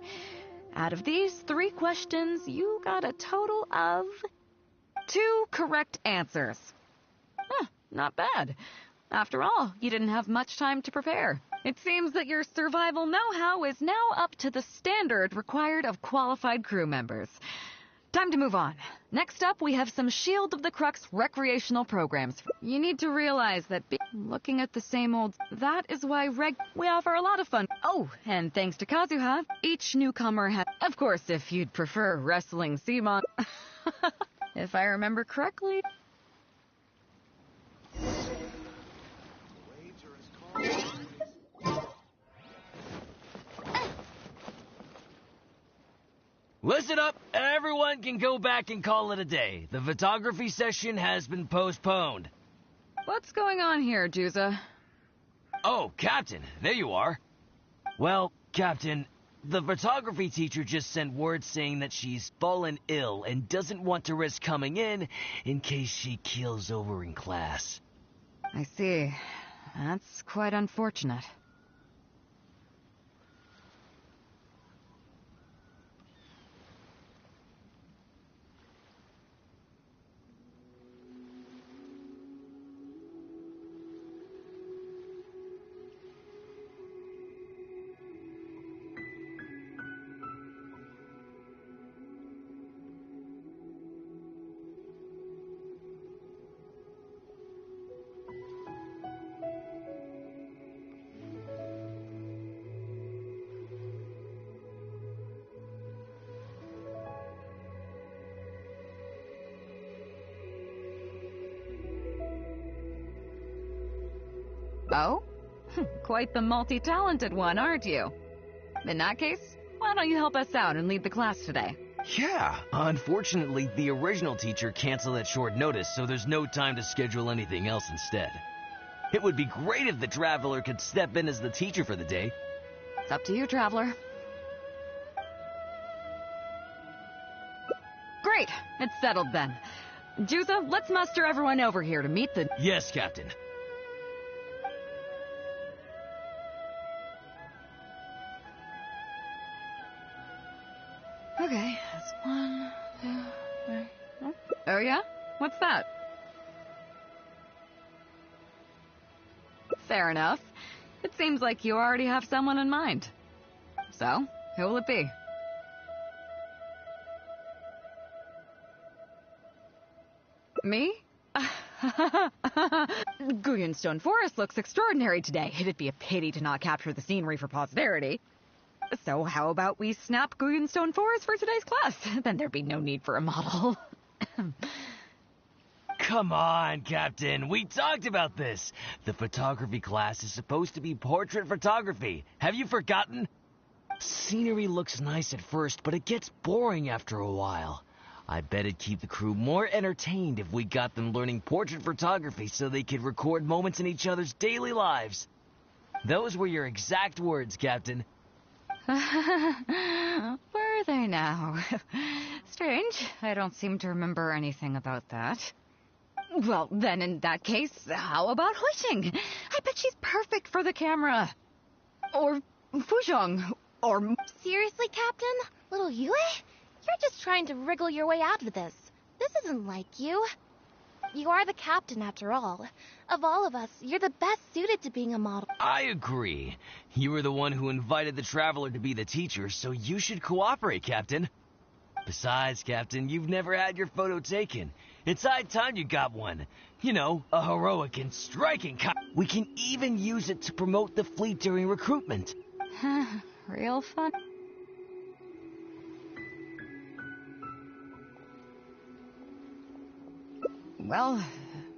Out of these 3 questions, you got a total of 2 correct answers. Not bad. After all, you didn't have much time to prepare. It seems that your survival know-how is now up to the standard required of qualified crew members. Time to move on. Next up, we have some Shield of the Crux recreational programs. You need to realize that looking at the same old... That is why we offer a lot of fun. Oh, and thanks to Kazuha, each newcomer has... Of course, if you'd prefer wrestling Simon... If I remember correctly... Listen up, everyone can go back and call it a day. The photography session has been postponed. What's going on here, Juza? Oh, Captain, there you are. Well, Captain, the photography teacher just sent word saying that she's fallen ill and doesn't want to risk coming in case she keels over in class. I see. That's quite unfortunate. Oh? Quite the multi-talented one, aren't you? In that case, why don't you help us out and lead the class today? Yeah, unfortunately, the original teacher canceled at short notice, so there's no time to schedule anything else instead. It would be great if the Traveler could step in as the teacher for the day. It's up to you, Traveler. Great, it's settled then. Juza, let's muster everyone over here to meet the... Yes, Captain. Okay, that's 1, 2, 3... Oh yeah? What's that? Fair enough. It seems like you already have someone in mind. So, who will it be? Me? Guyenstone Forest looks extraordinary today. It'd be a pity to not capture the scenery for posterity. So how about we snap Guyenstone Forest for today's class? Then there'd be no need for a model. Come on, Captain. We talked about this. The photography class is supposed to be portrait photography. Have you forgotten? Scenery looks nice at first, but it gets boring after a while. I bet it'd keep the crew more entertained if we got them learning portrait photography so they could record moments in each other's daily lives. Those were your exact words, Captain. Were they now? Strange. I don't seem to remember anything about that. Well, then in that case, how about Huixing? I bet she's perfect for the camera. Or Fuzhong. Or... Seriously, Captain? Little Yue? You're just trying to wriggle your way out of this. This isn't like you. You are the captain, after all. Of all of us, you're the best suited to being a model. I agree. You were the one who invited the traveler to be the teacher, so you should cooperate, Captain. Besides, Captain, you've never had your photo taken. It's high time you got one. You know, a heroic and striking We can even use it to promote the fleet during recruitment. Real fun. Well,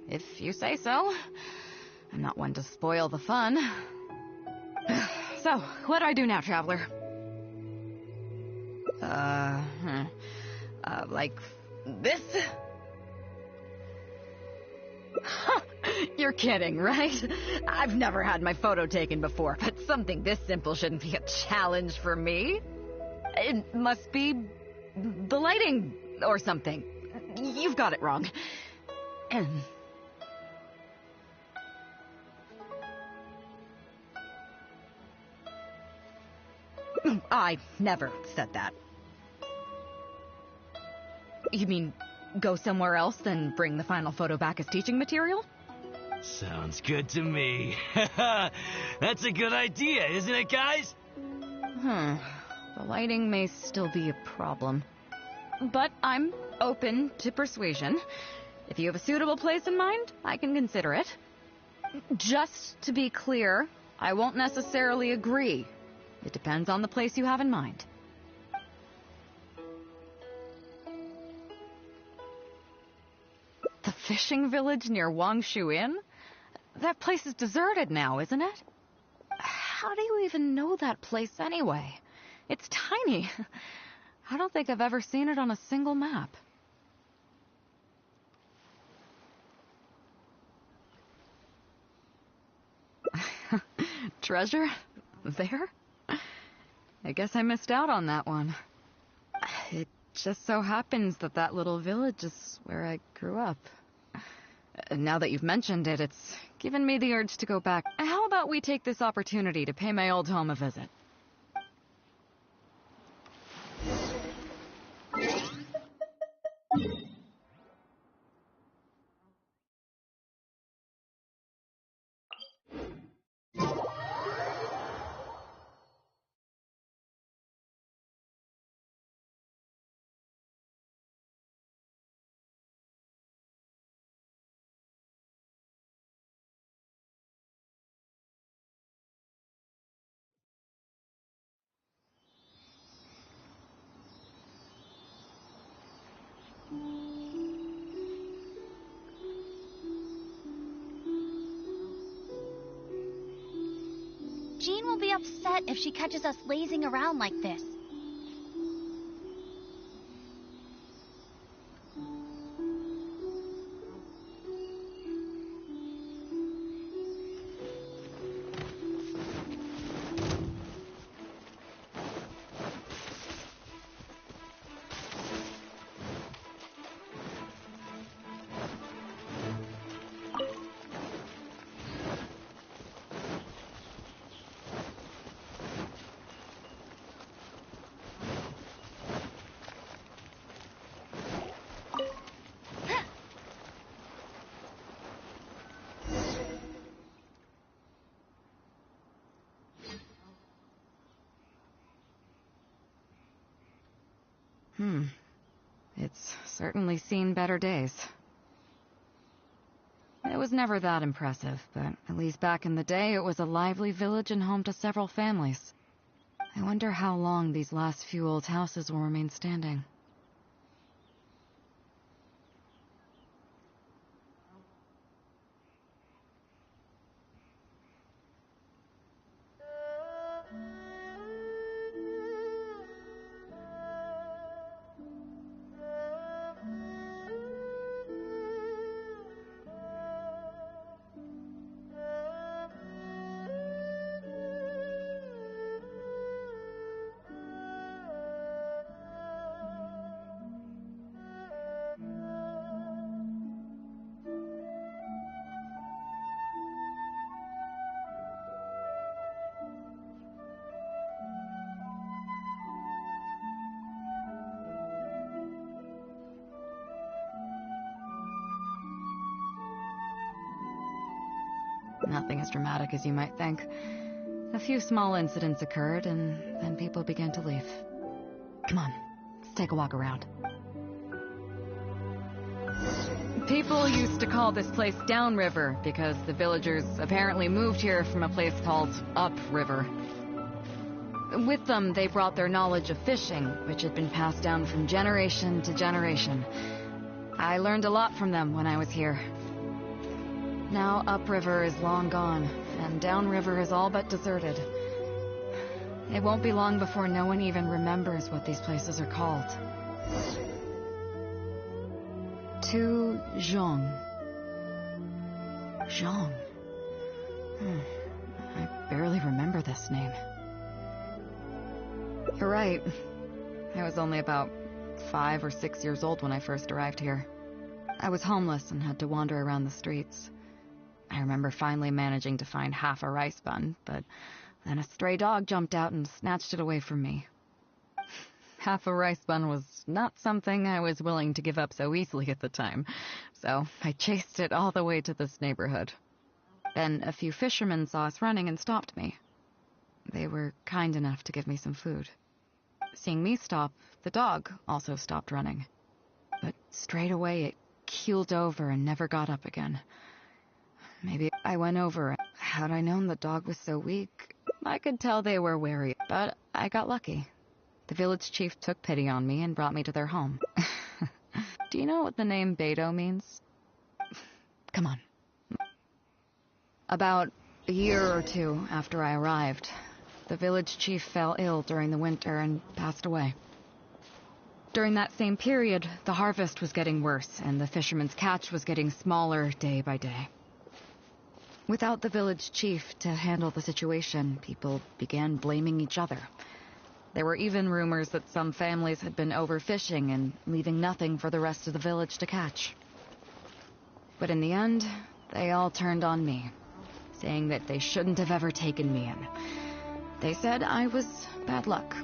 if you say so. I'm not one to spoil the fun. So, what do I do now, Traveler? Like this? You're kidding, right? I've never had my photo taken before, but something this simple shouldn't be a challenge for me. It must be the lighting or something. You've got it wrong. I never said that. You mean go somewhere else, then bring the final photo back as teaching material? Sounds good to me. That's a good idea, isn't it, guys? The lighting may still be a problem. But I'm open to persuasion. If you have a suitable place in mind, I can consider it. Just to be clear, I won't necessarily agree. It depends on the place you have in mind. The fishing village near Wangshu Inn? That place is deserted now, isn't it? How do you even know that place anyway? It's tiny. I don't think I've ever seen it on a single map. Treasure? There? I guess I missed out on that one. It just so happens that that little village is where I grew up. Now that you've mentioned it, it's given me the urge to go back. How about we take this opportunity to pay my old home a visit? Jean will be upset if she catches us lazing around like this. It's certainly seen better days. It was never that impressive, but at least back in the day it was a lively village and home to several families. I wonder how long these last few old houses will remain standing. Nothing as dramatic as you might think. A few small incidents occurred, and then people began to leave. Come on, let's take a walk around. People used to call this place Downriver because the villagers apparently moved here from a place called Upriver. With them, they brought their knowledge of fishing, which had been passed down from generation to generation. I learned a lot from them when I was here. Now Upriver is long gone, and Downriver is all but deserted. It won't be long before no one even remembers what these places are called. To Zhong. Zhong. I barely remember this name. You're right. I was only about 5 or 6 years old when I first arrived here. I was homeless and had to wander around the streets. I remember finally managing to find half a rice bun, but then a stray dog jumped out and snatched it away from me. Half a rice bun was not something I was willing to give up so easily at the time, so I chased it all the way to this neighborhood. Then a few fishermen saw us running and stopped me. They were kind enough to give me some food. Seeing me stop, the dog also stopped running. But straight away it keeled over and never got up again. Maybe I went over. Had I known the dog was so weak, I could tell they were wary, but I got lucky. The village chief took pity on me and brought me to their home. Do you know what the name Beidou means? Come on. About a year or two after I arrived, the village chief fell ill during the winter and passed away. During that same period, the harvest was getting worse, and the fishermen's catch was getting smaller day by day. Without the village chief to handle the situation, people began blaming each other. There were even rumors that some families had been overfishing and leaving nothing for the rest of the village to catch. But in the end, they all turned on me, saying that they shouldn't have ever taken me in. They said I was bad luck.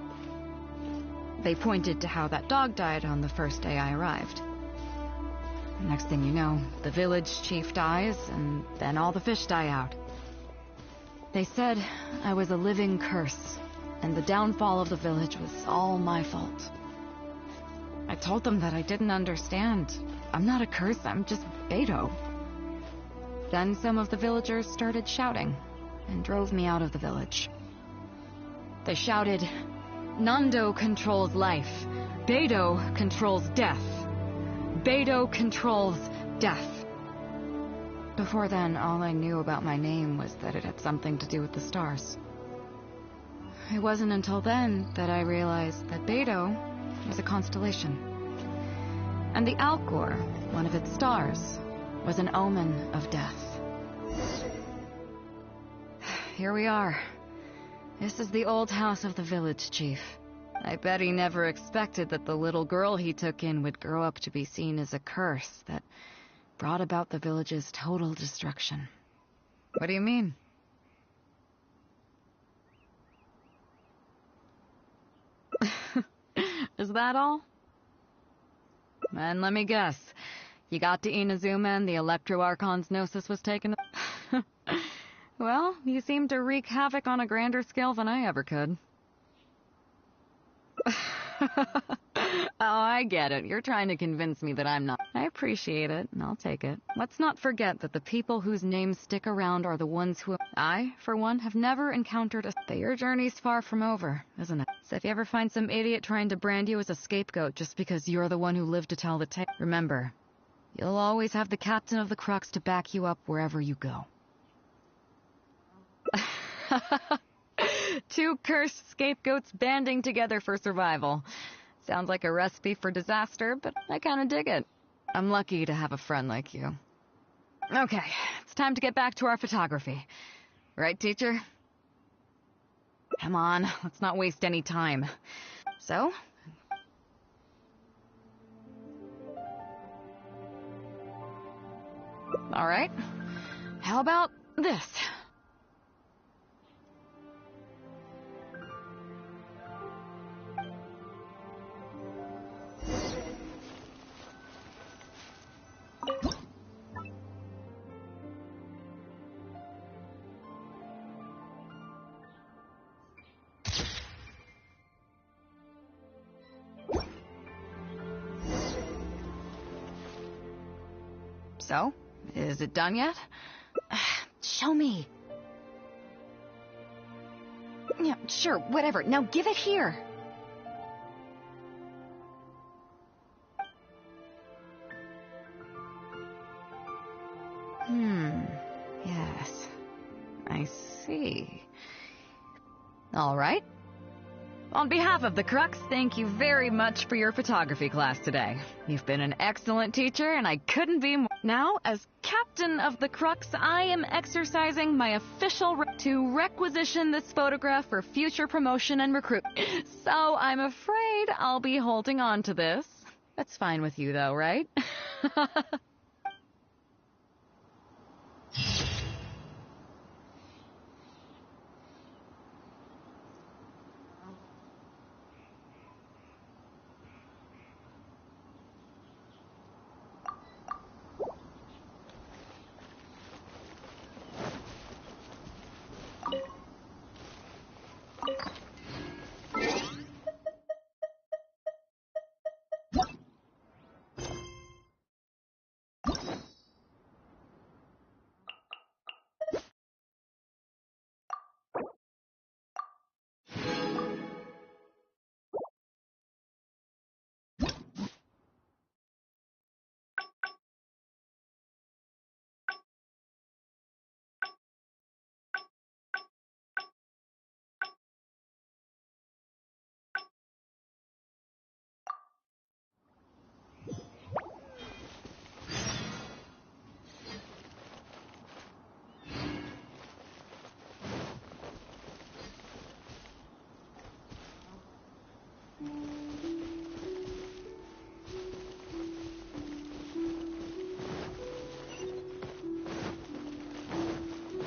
They pointed to how that dog died on the first day I arrived. Next thing you know, the village chief dies, and then all the fish die out. They said I was a living curse, and the downfall of the village was all my fault. I told them that I didn't understand. I'm not a curse, I'm just Beidou. Then some of the villagers started shouting, and drove me out of the village. They shouted, "Nando controls life. Beidou controls death. Beidou controls death." Before then, all I knew about my name was that it had something to do with the stars. It wasn't until then that I realized that Beidou was a constellation. And the Alcor, one of its stars, was an omen of death. Here we are. This is the old house of the village chief. I bet he never expected that the little girl he took in would grow up to be seen as a curse that brought about the village's total destruction. What do you mean? Is that all? And let me guess. You got to Inazuma and the Electro Archon's Gnosis was taken? Well, you seem to wreak havoc on a grander scale than I ever could. Oh, I get it. You're trying to convince me that I'm not. I appreciate it, and I'll take it. Let's not forget that the people whose names stick around are the ones who... I, for one, have never encountered a... But your journey's far from over, isn't it? So if you ever find some idiot trying to brand you as a scapegoat just because you're the one who lived to tell the tale, remember, you'll always have the captain of the Crux to back you up wherever you go. Two cursed scapegoats banding together for survival. Sounds like a recipe for disaster, but I kinda dig it. I'm lucky to have a friend like you. Okay, it's time to get back to our photography. Right, teacher? Come on, let's not waste any time. So? Alright. How about this? So, is it done yet? Show me. Yeah, sure, whatever. Now give it here. Yes. I see. All right. On behalf of the Crux, thank you very much for your photography class today. You've been an excellent teacher, and I couldn't be more. Now, as captain of the Crux, I am exercising my official right to requisition this photograph for future promotion and recruitment. So I'm afraid I'll be holding on to this. That's fine with you, though, right?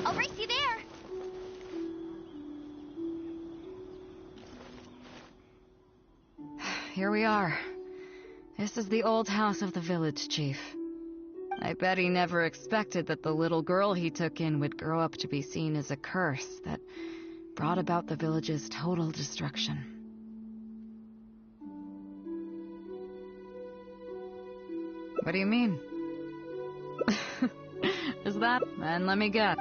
I'll race you there. Here we are. This is the old house of the village chief. I bet he never expected that the little girl he took in would grow up to be seen as a curse that brought about the village's total destruction. What do you mean? Is that? And let me guess.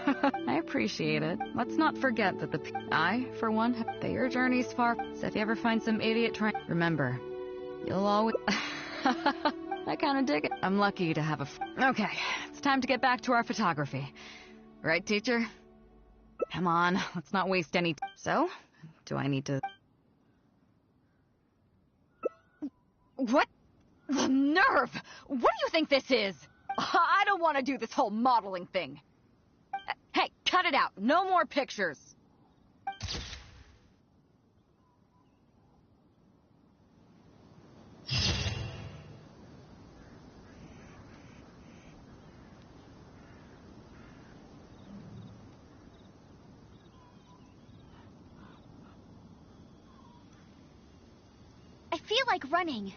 I appreciate it. Let's not forget that I, for one, that your journey's far. So if you ever find some idiot trying, remember, you'll always. I kind of dig it. I'm lucky to have a. Okay, it's time to get back to our photography. Right, teacher? Come on, let's not waste any. So, do I need to? What? The nerve! What do you think this is? I don't want to do this whole modeling thing. Hey, cut it out. No more pictures. I feel like running.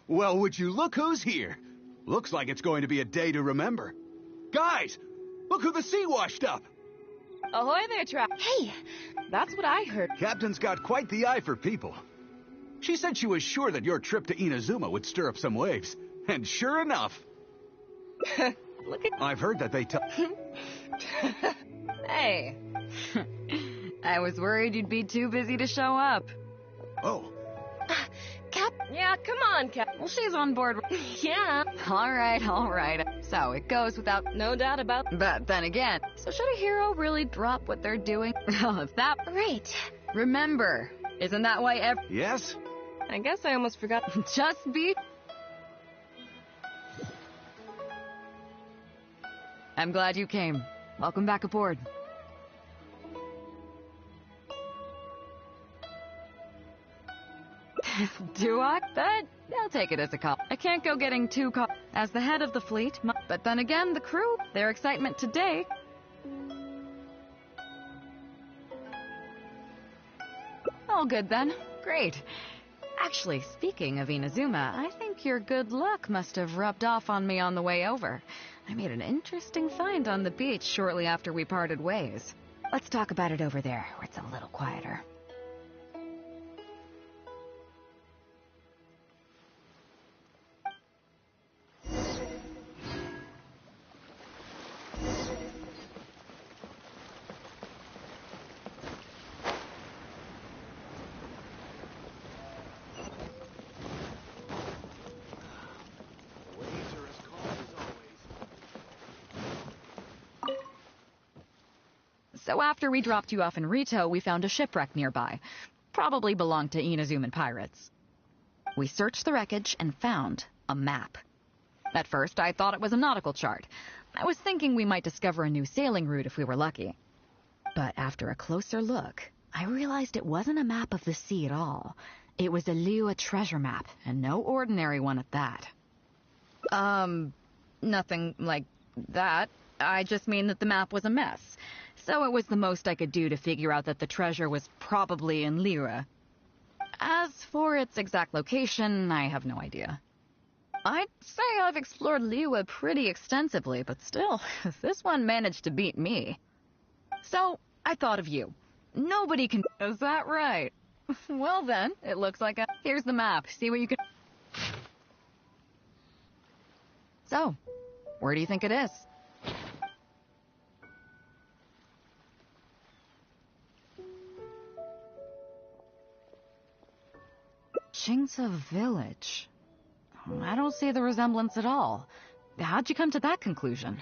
Well, would you look who's here? Looks like it's going to be a day to remember. Guys, look who the sea washed up. Ahoy there, Hey, that's what I heard. Captain's got quite the eye for people. She said she was sure that your trip to Inazuma would stir up some waves. And sure enough... Look at... I've heard that they Hey. I was worried you'd be too busy to show up. Oh. Yeah, come on, Cap. Well, she's on board. Yeah. All right. So it goes without... No doubt about... But then again, so should a hero really drop what they're doing? Well, if that... Right. Remember, isn't that why Yes? I guess I almost forgot. Just be... I'm glad you came. Welcome back aboard. Do I? But I'll take it as a call. I can't go getting too caught as the head of the fleet. But then again, the crew, their excitement today... All good then. Great. Actually, speaking of Inazuma, I think your good luck must have rubbed off on me on the way over. I made an interesting find on the beach shortly after we parted ways. Let's talk about it over there, where it's a little quieter. So after we dropped you off in Hito, we found a shipwreck nearby. Probably belonged to Inazuman pirates. We searched the wreckage and found a map. At first, I thought it was a nautical chart. I was thinking we might discover a new sailing route if we were lucky. But after a closer look, I realized it wasn't a map of the sea at all. It was a Liyue treasure map, and no ordinary one at that. Nothing like that. I just mean that the map was a mess. So it was the most I could do to figure out that the treasure was probably in Liyue. As for its exact location, I have no idea. I'd say I've explored Liyue pretty extensively, but still, this one managed to beat me. So, I thought of you. Nobody can... Is that right? Well then, it looks like a... Here's the map. See what you can... So, where do you think it is? Chingsa Village. I don't see the resemblance at all. How'd you come to that conclusion?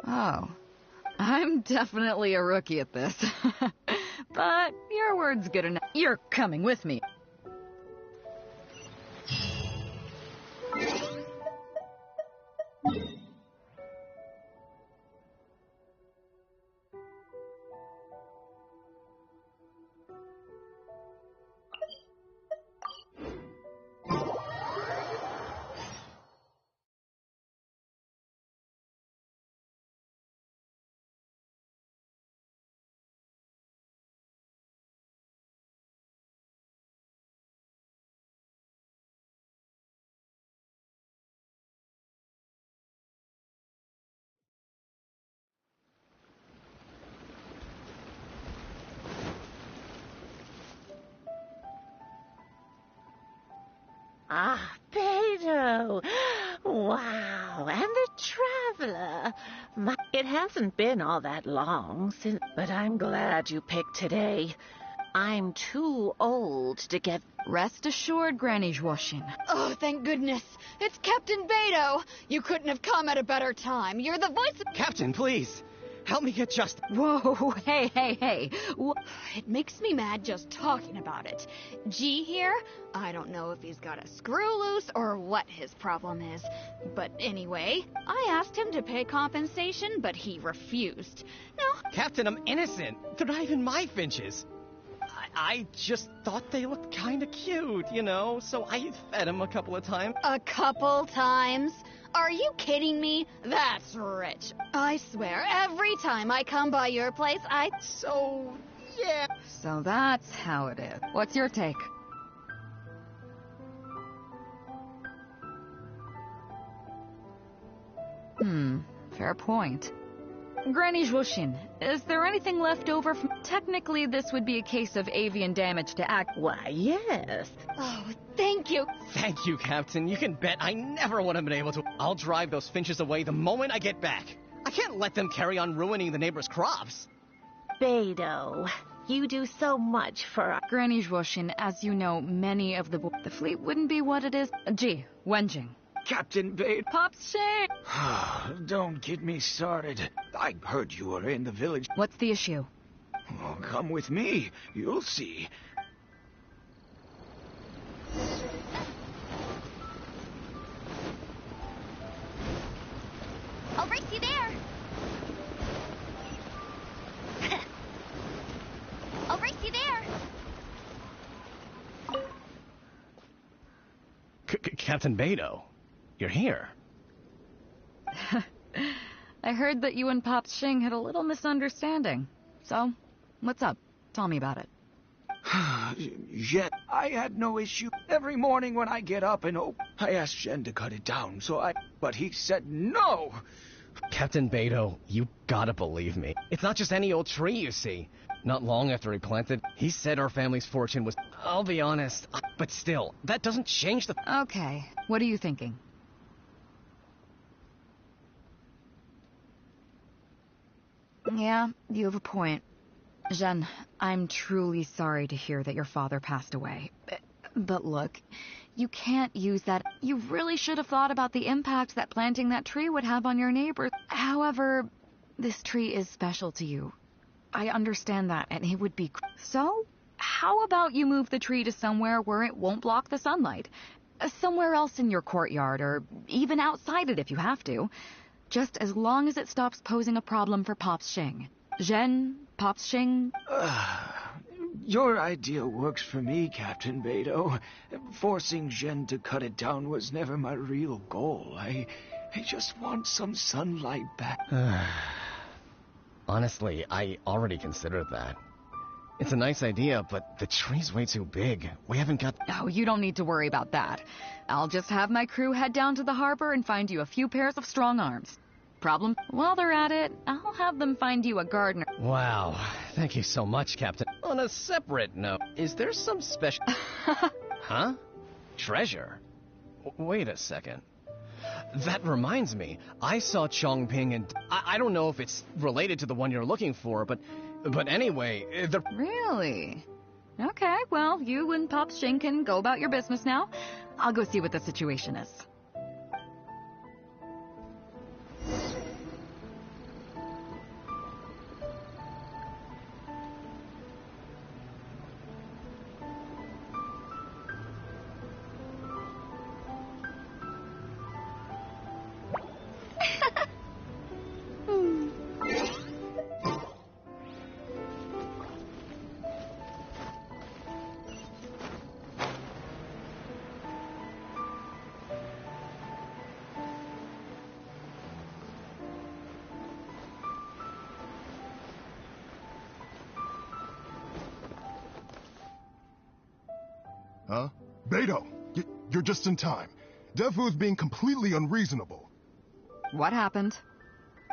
Oh. I'm definitely a rookie at this. But your word's good enough. You're coming with me. Ah, Beto! Wow, and the Traveler. It hasn't been all that long since... But I'm glad you picked today. I'm too old to get... Rest assured, Granny Zhuoshin. Oh, thank goodness. It's Captain Beto. You couldn't have come at a better time. You're the voice of... Captain, please. Help me get just... Whoa, hey. It makes me mad just talking about it. G here, I don't know if he's got a screw loose or what his problem is. But anyway, I asked him to pay compensation, but he refused. Now... Captain, I'm innocent. They're not even my finches. I just thought they looked kind of cute, you know, so I fed them a couple of times. A couple times? Are you kidding me? That's rich. I swear, every time I come by your place, So, Yeah. So that's how it is. What's your take? Fair point. Granny Zhoshin, is there anything left over from... Technically, this would be a case of avian damage to act... Why, yes. Oh, thank you. Thank you, Captain. You can bet I never would have been able to. I'll drive those finches away the moment I get back. I can't let them carry on ruining the neighbors' crops. Beidou, you do so much for our... Granny Zhoshin, as you know, many of the fleet wouldn't be what it is. Gee, Wenjing. Captain Beidou. Pops Shane! Don't get me started. I heard you were in the village. What's the issue? Oh, come with me. You'll see. I'll race you there. I'll race you there. Captain Beidou, you're here. I heard that you and Pops Shing had a little misunderstanding. So, what's up? Tell me about it. Zhen, I had no issue. Every morning when I get up and I asked Zhen to cut it down, but he said no. Captain Beidou, you gotta believe me. It's not just any old tree you see. Not long after he planted, he said our family's fortune was... I'll be honest, but still, that doesn't change the... Okay, what are you thinking? Yeah, you have a point. Zhen, I'm truly sorry to hear that your father passed away. But look, you can't use that. You really should have thought about the impact that planting that tree would have on your neighbors. However, this tree is special to you. I understand that, and it would be... So, how about you move the tree to somewhere where it won't block the sunlight? Somewhere else in your courtyard, or even outside it if you have to. Just as long as it stops posing a problem for Pops Shing. Zhen, Pops Shing... Your idea works for me, Captain Beidou. Forcing Zhen to cut it down was never my real goal. I just want some sunlight back. Honestly, I already considered that. It's a nice idea, but the tree's way too big. We haven't got... Oh, you don't need to worry about that. I'll just have my crew head down to the harbor and find you a few pairs of strong arms. Problem? While they're at it, I'll have them find you a gardener. Wow, thank you so much, Captain. On a separate note, is there some special... Huh? Treasure? Wait a second. That reminds me, I saw Chongping and... I don't know if it's related to the one you're looking for, but anyway, the... Really? Okay, well, you and Pops Shing can go about your business now. I'll go see what the situation is. Huh? Beidou, you're just in time. Defu's being completely unreasonable. What happened?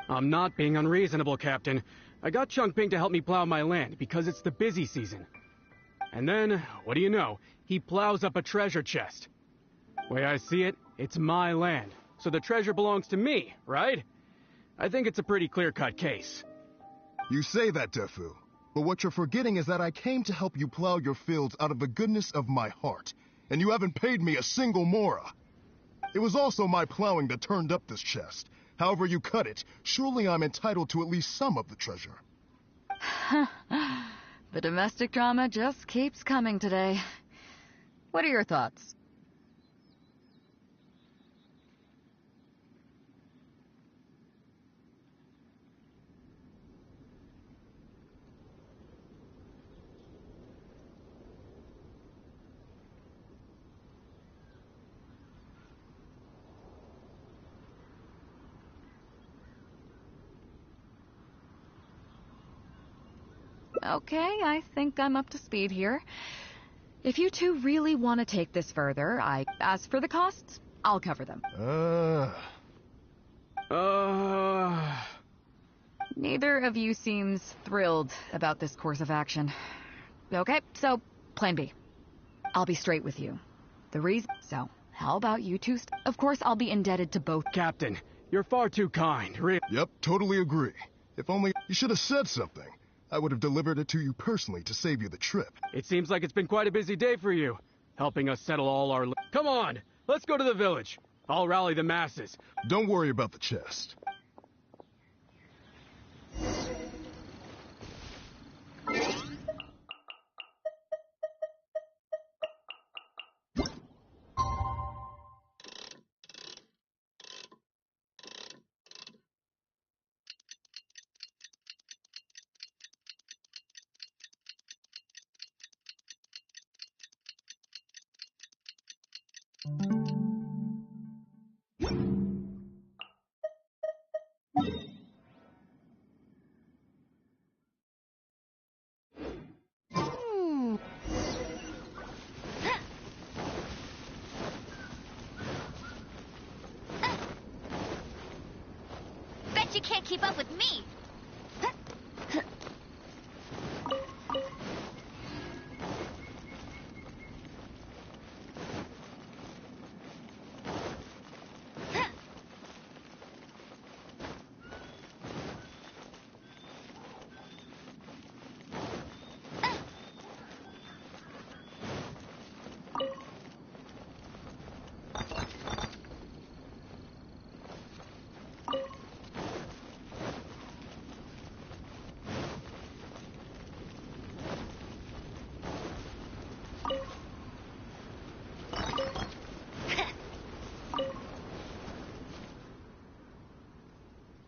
I'm not being unreasonable, Captain. I got Chongping to help me plow my land because it's the busy season. And then, what do you know? He plows up a treasure chest. Way I see it, it's my land, so the treasure belongs to me, right? I think it's a pretty clear-cut case. You say that, Defu. But what you're forgetting is that I came to help you plow your fields out of the goodness of my heart, and you haven't paid me a single mora. It was also my plowing that turned up this chest. However you cut it, surely I'm entitled to at least some of the treasure. The domestic drama just keeps coming today. What are your thoughts? Okay, I think I'm up to speed here. If you two really want to take this further, as for the costs, I'll cover them. Neither of you seems thrilled about this course of action. Okay, so, plan B. I'll be straight with you. The reason... So, how about you two... Of course, I'll be indebted to both... Captain, you're far too kind, really. Yep, totally agree. If only you should have said something. I would have delivered it to you personally to save you the trip. It seems like it's been quite a busy day for you, helping us settle all our... Come on, let's go to the village. I'll rally the masses. Don't worry about the chest. Bet you can't keep up with me.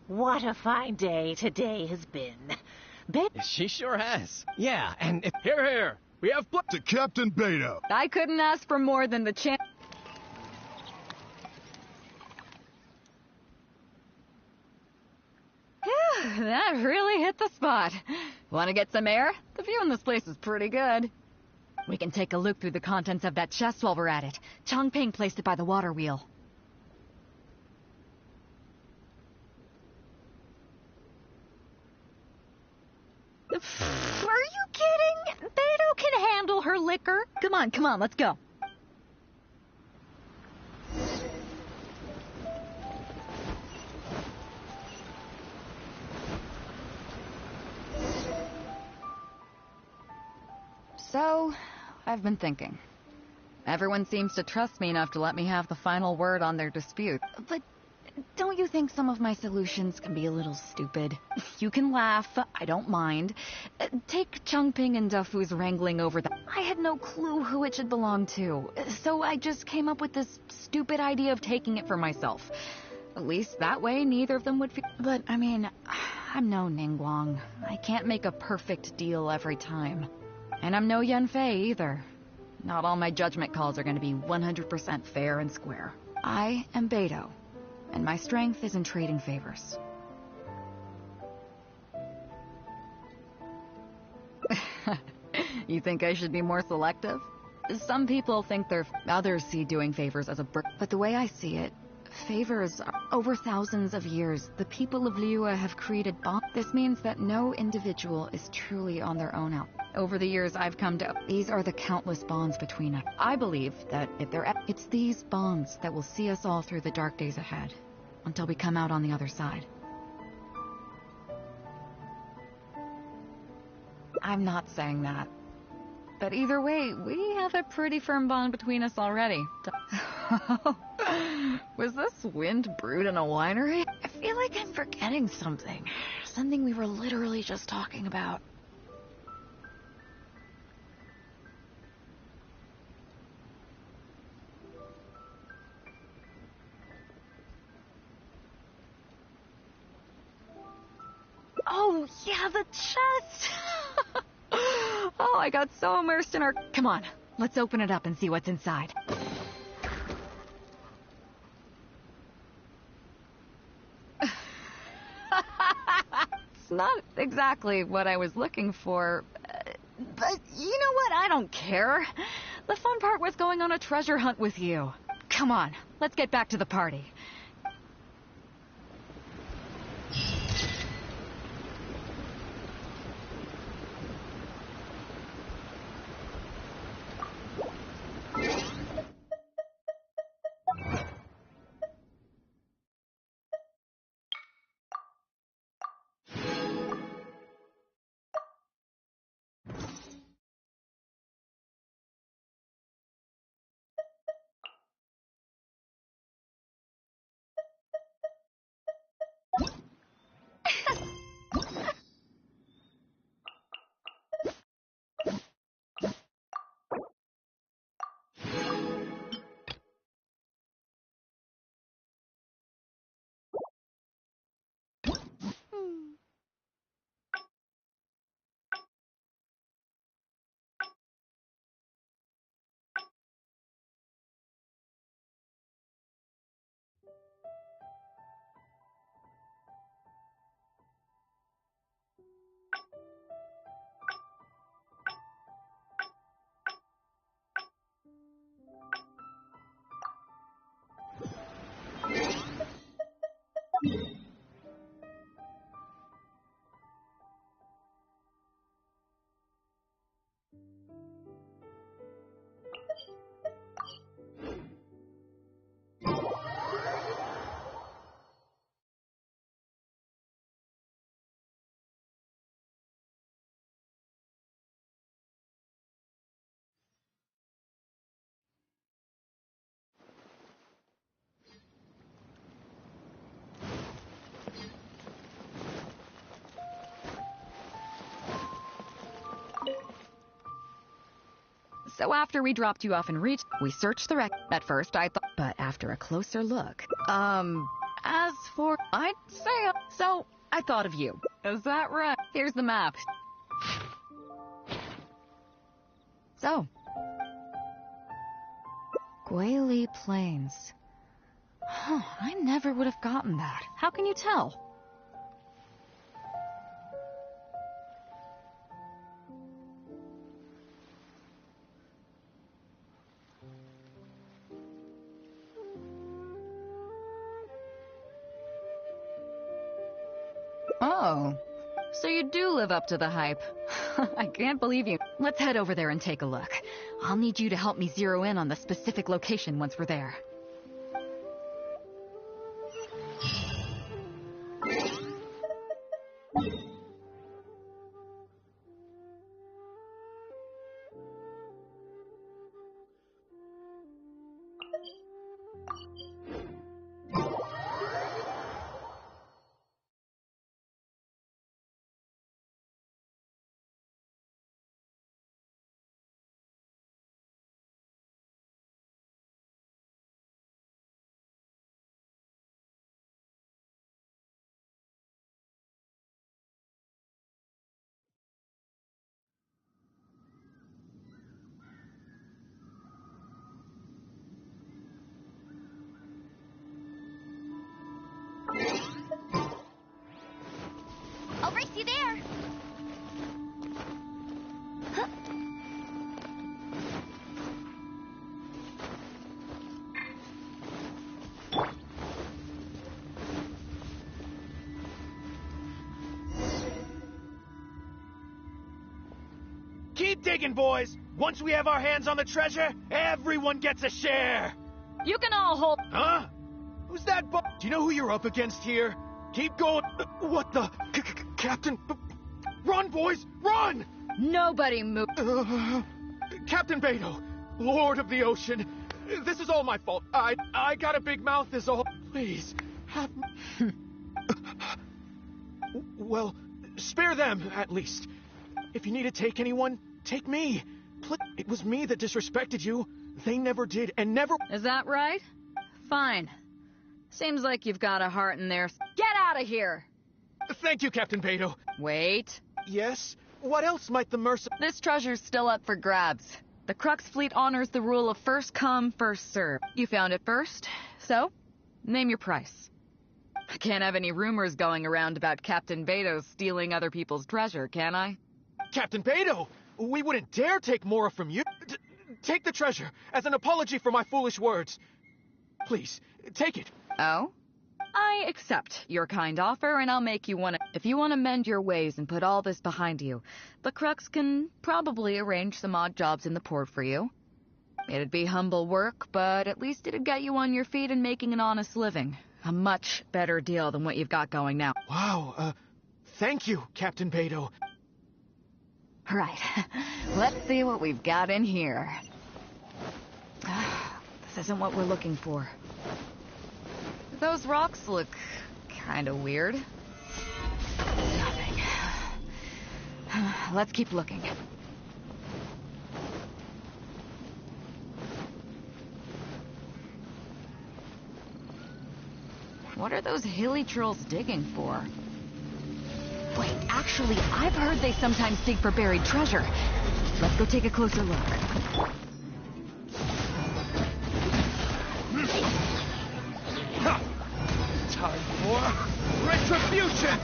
What a fine day today has been. She sure has. Yeah, and... Here. We have... To Captain Beto. I couldn't ask for more than the chance... That really hit the spot. Want to get some air? The view in this place is pretty good. We can take a look through the contents of that chest while we're at it. Chongping placed it by the water wheel. Are you kidding? Beto can handle her liquor. Come on, let's go. So, I've been thinking. Everyone seems to trust me enough to let me have the final word on their dispute. But don't you think some of my solutions can be a little stupid? You can laugh, I don't mind. Take Chongping and Defu's wrangling over that. I had no clue who it should belong to, so I just came up with this stupid idea of taking it for myself. At least that way neither of them would feel... But, I mean, I'm no Ningguang. I can't make a perfect deal every time. And I'm no Yanfei either. Not all my judgment calls are going to be 100% fair and square. I am Beto, and my strength is in trading favors. You think I should be more selective? Some people think others see doing favors as a but the way I see it, favors are over thousands of years. The people of Liyue have created bonds. This means that no individual is truly on their own out. Over the years, I've come to... These are the countless bonds between us. I believe that it's these bonds that will see us all through the dark days ahead, until we come out on the other side. I'm not saying that. But either way, we have a pretty firm bond between us already. Was this wind brewed in a winery? I feel like I'm forgetting something. Something we were literally just talking about. Oh, yeah, the chest! Oh, I got so immersed in our... Come on, let's open it up and see what's inside. It's not exactly what I was looking for, but you know what? I don't care. The fun part was going on a treasure hunt with you. Come on, let's get back to the party. So after we dropped you off in Reach, we searched the wreck. At first I thought, but after a closer look, as for, I'd say, so I thought of you. Is that right? Here's the map. So, Guili Plains. Huh, I never would have gotten that. How can you tell? Oh, so you do live up to the hype. I can't believe you. Let's head over there and take a look. I'll need you to help me zero in on the specific location once we're there. I'll race you there. Huh. Keep digging, boys. Once we have our hands on the treasure, everyone gets a share. You can all hold... Huh? Who's that Do you know who you're up against here? Keep going. What the... Captain... Run, boys! Run! Nobody move... Captain Beto, Lord of the Ocean, this is all my fault. I got a big mouth is all... Please, have... Well, spare them, at least. If you need to take anyone, take me. It was me that disrespected you. They never did, and never... Is that right? Fine. Seems like you've got a heart in there. Get out of here! Thank you, Captain Beto. Wait. Yes? What else might the mercy... This treasure's still up for grabs. The Crux fleet honors the rule of first come, first serve. You found it first, so name your price. I can't have any rumors going around about Captain Beto stealing other people's treasure, can I? Captain Beto! We wouldn't dare take Mora from you. Take the treasure, as an apology for my foolish words. Please, take it. Oh? I accept your kind offer, and I'll make you one. If you want to mend your ways and put all this behind you, the Crux can probably arrange some odd jobs in the port for you. It'd be humble work, but at least it'd get you on your feet and making an honest living. A much better deal than what you've got going now. Wow, thank you, Captain Beto. Right. Let's see what we've got in here. This isn't what we're looking for. Those rocks look kind of weird. Nothing. Let's keep looking. What are those hilly trolls digging for? Wait, actually, I've heard they sometimes dig for buried treasure. Let's go take a closer look. Time for retribution!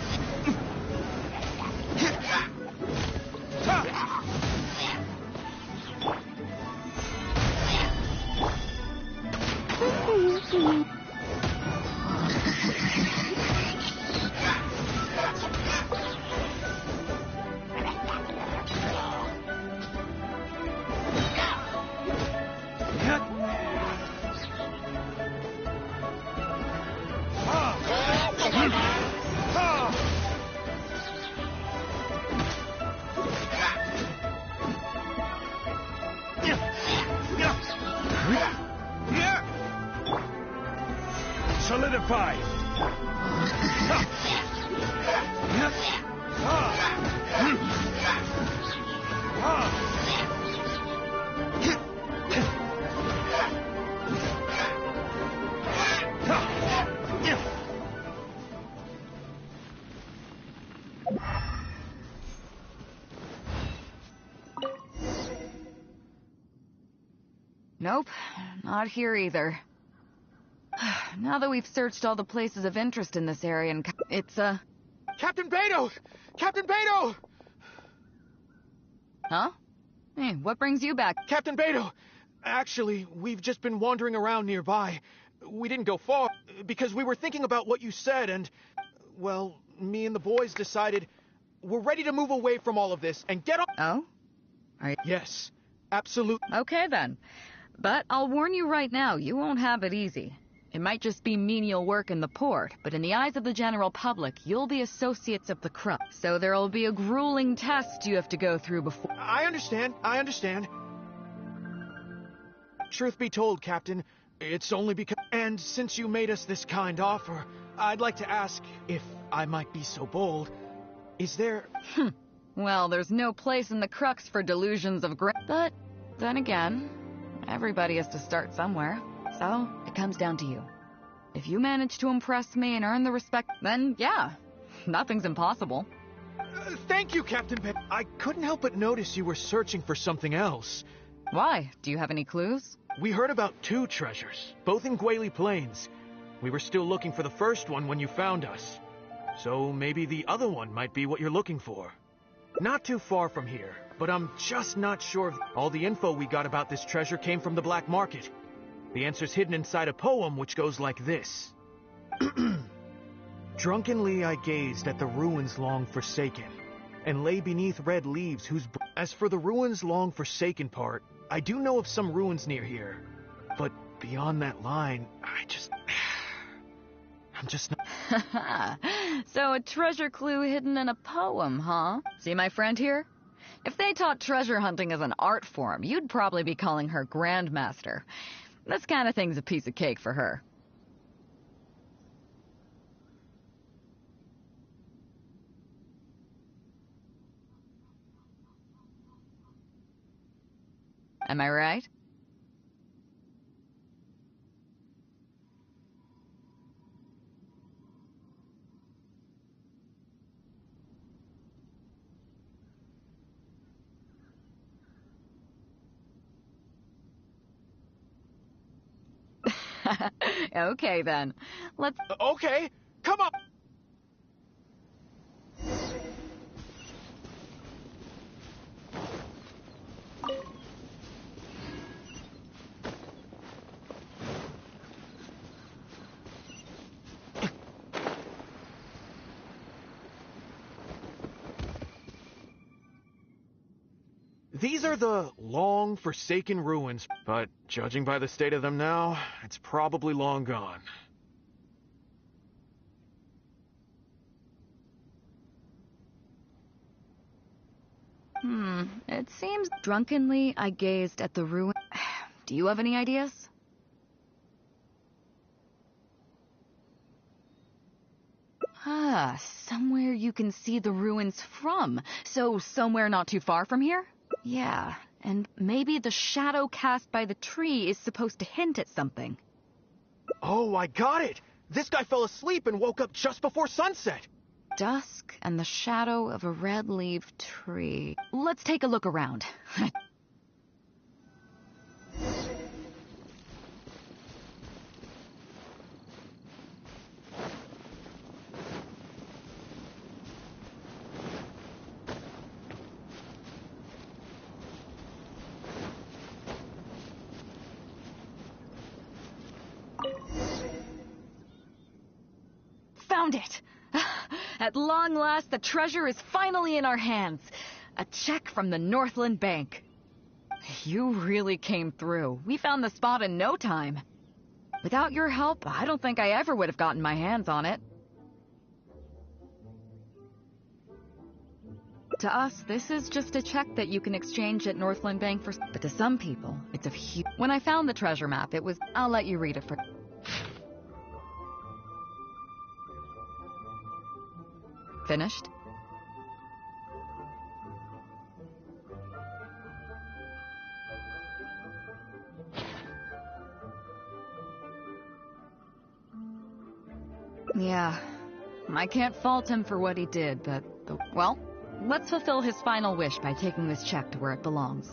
Solidify! Nope, not here either. Now that we've searched all the places of interest in this area, and it's, Captain Beto! Captain Beto! Huh? Hey, what brings you back? Captain Beto! Actually, we've just been wandering around nearby. We didn't go far, because we were thinking about what you said, and, well, me and the boys decided we're ready to move away from all of this and get on— Oh? Are you— Yes, absolutely. Okay, then. But I'll warn you right now, you won't have it easy. It might just be menial work in the port, but in the eyes of the general public, you'll be associates of the Crux. So there'll be a grueling test you have to go through before— I understand. Truth be told, Captain, it's only because— And since you made us this kind offer, I'd like to ask, if I might be so bold, is there— Well, there's no place in the Crux for delusions of But then again, everybody has to start somewhere. So, it comes down to you. If you manage to impress me and earn the respect, then yeah, nothing's impossible. Thank you, Captain Beto. I couldn't help but notice you were searching for something else. Why? Do you have any clues? We heard about 2 treasures, both in Gwali Plains. We were still looking for the first one when you found us. So maybe the other one might be what you're looking for. Not too far from here, but I'm just not sure if all the info we got about this treasure came from the black market. The answer's hidden inside a poem which goes like this. Drunkenly I gazed at the ruins long forsaken, and lay beneath red leaves whose... As for the ruins long forsaken part, I do know of some ruins near here. But beyond that line, I'm just not... So a treasure clue hidden in a poem, huh? See my friend here? If they taught treasure hunting as an art form, you'd probably be calling her Grandmaster. This kind of thing's a piece of cake for her. Am I right? Okay, then. Let's... Okay, come Come on! These are the long forsaken ruins, but judging by the state of them now, it's probably long gone. It seems drunkenly I gazed at the ruin. Do you have any ideas? Somewhere you can see the ruins from. So somewhere not too far from here? Yeah, and maybe the shadow cast by the tree is supposed to hint at something. Oh, I got it! This guy fell asleep and woke up just before sunset! Dusk and the shadow of a red-leaved tree. Let's take a look around. Found it! At long last, the treasure is finally in our hands. A check from the Northland Bank. You really came through. We found the spot in no time. Without your help, I don't think I ever would have gotten my hands on it. To us, this is just a check that you can exchange at Northland Bank for... But to some people, it's a huge... When I found the treasure map, it was... I'll let you read it for... Finished? Yeah, I can't fault him for what he did, but... Well, let's fulfill his final wish by taking this check to where it belongs.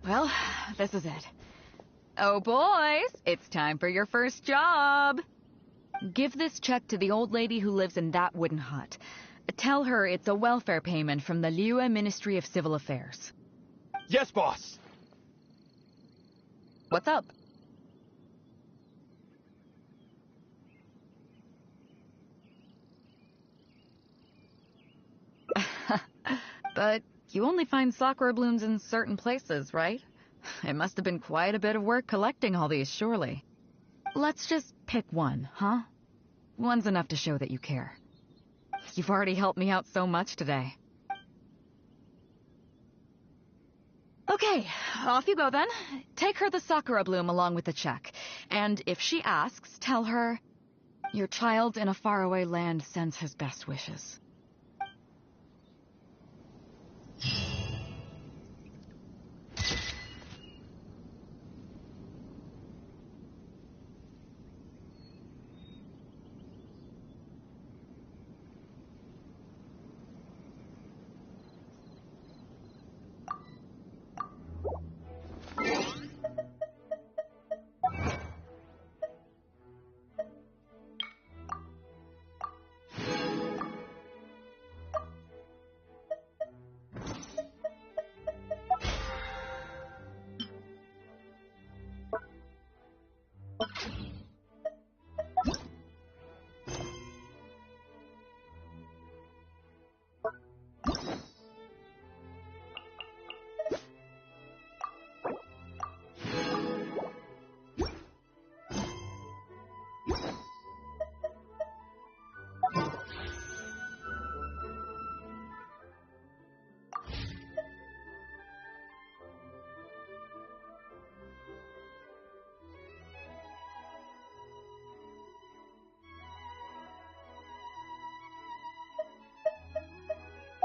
Well, this is it. Oh, boys, it's time for your first job. Give this check to the old lady who lives in that wooden hut. Tell her it's a welfare payment from the Liyue Ministry of Civil Affairs. Yes, boss! What's up? But you only find sakura blooms in certain places, right? It must have been quite a bit of work collecting all these, surely. Let's just pick one, huh? One's enough to show that you care. You've already helped me out so much today. Okay, off you go then. Take her the sakura bloom along with the check. And if she asks, tell her, your child in a faraway land sends his best wishes.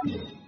you.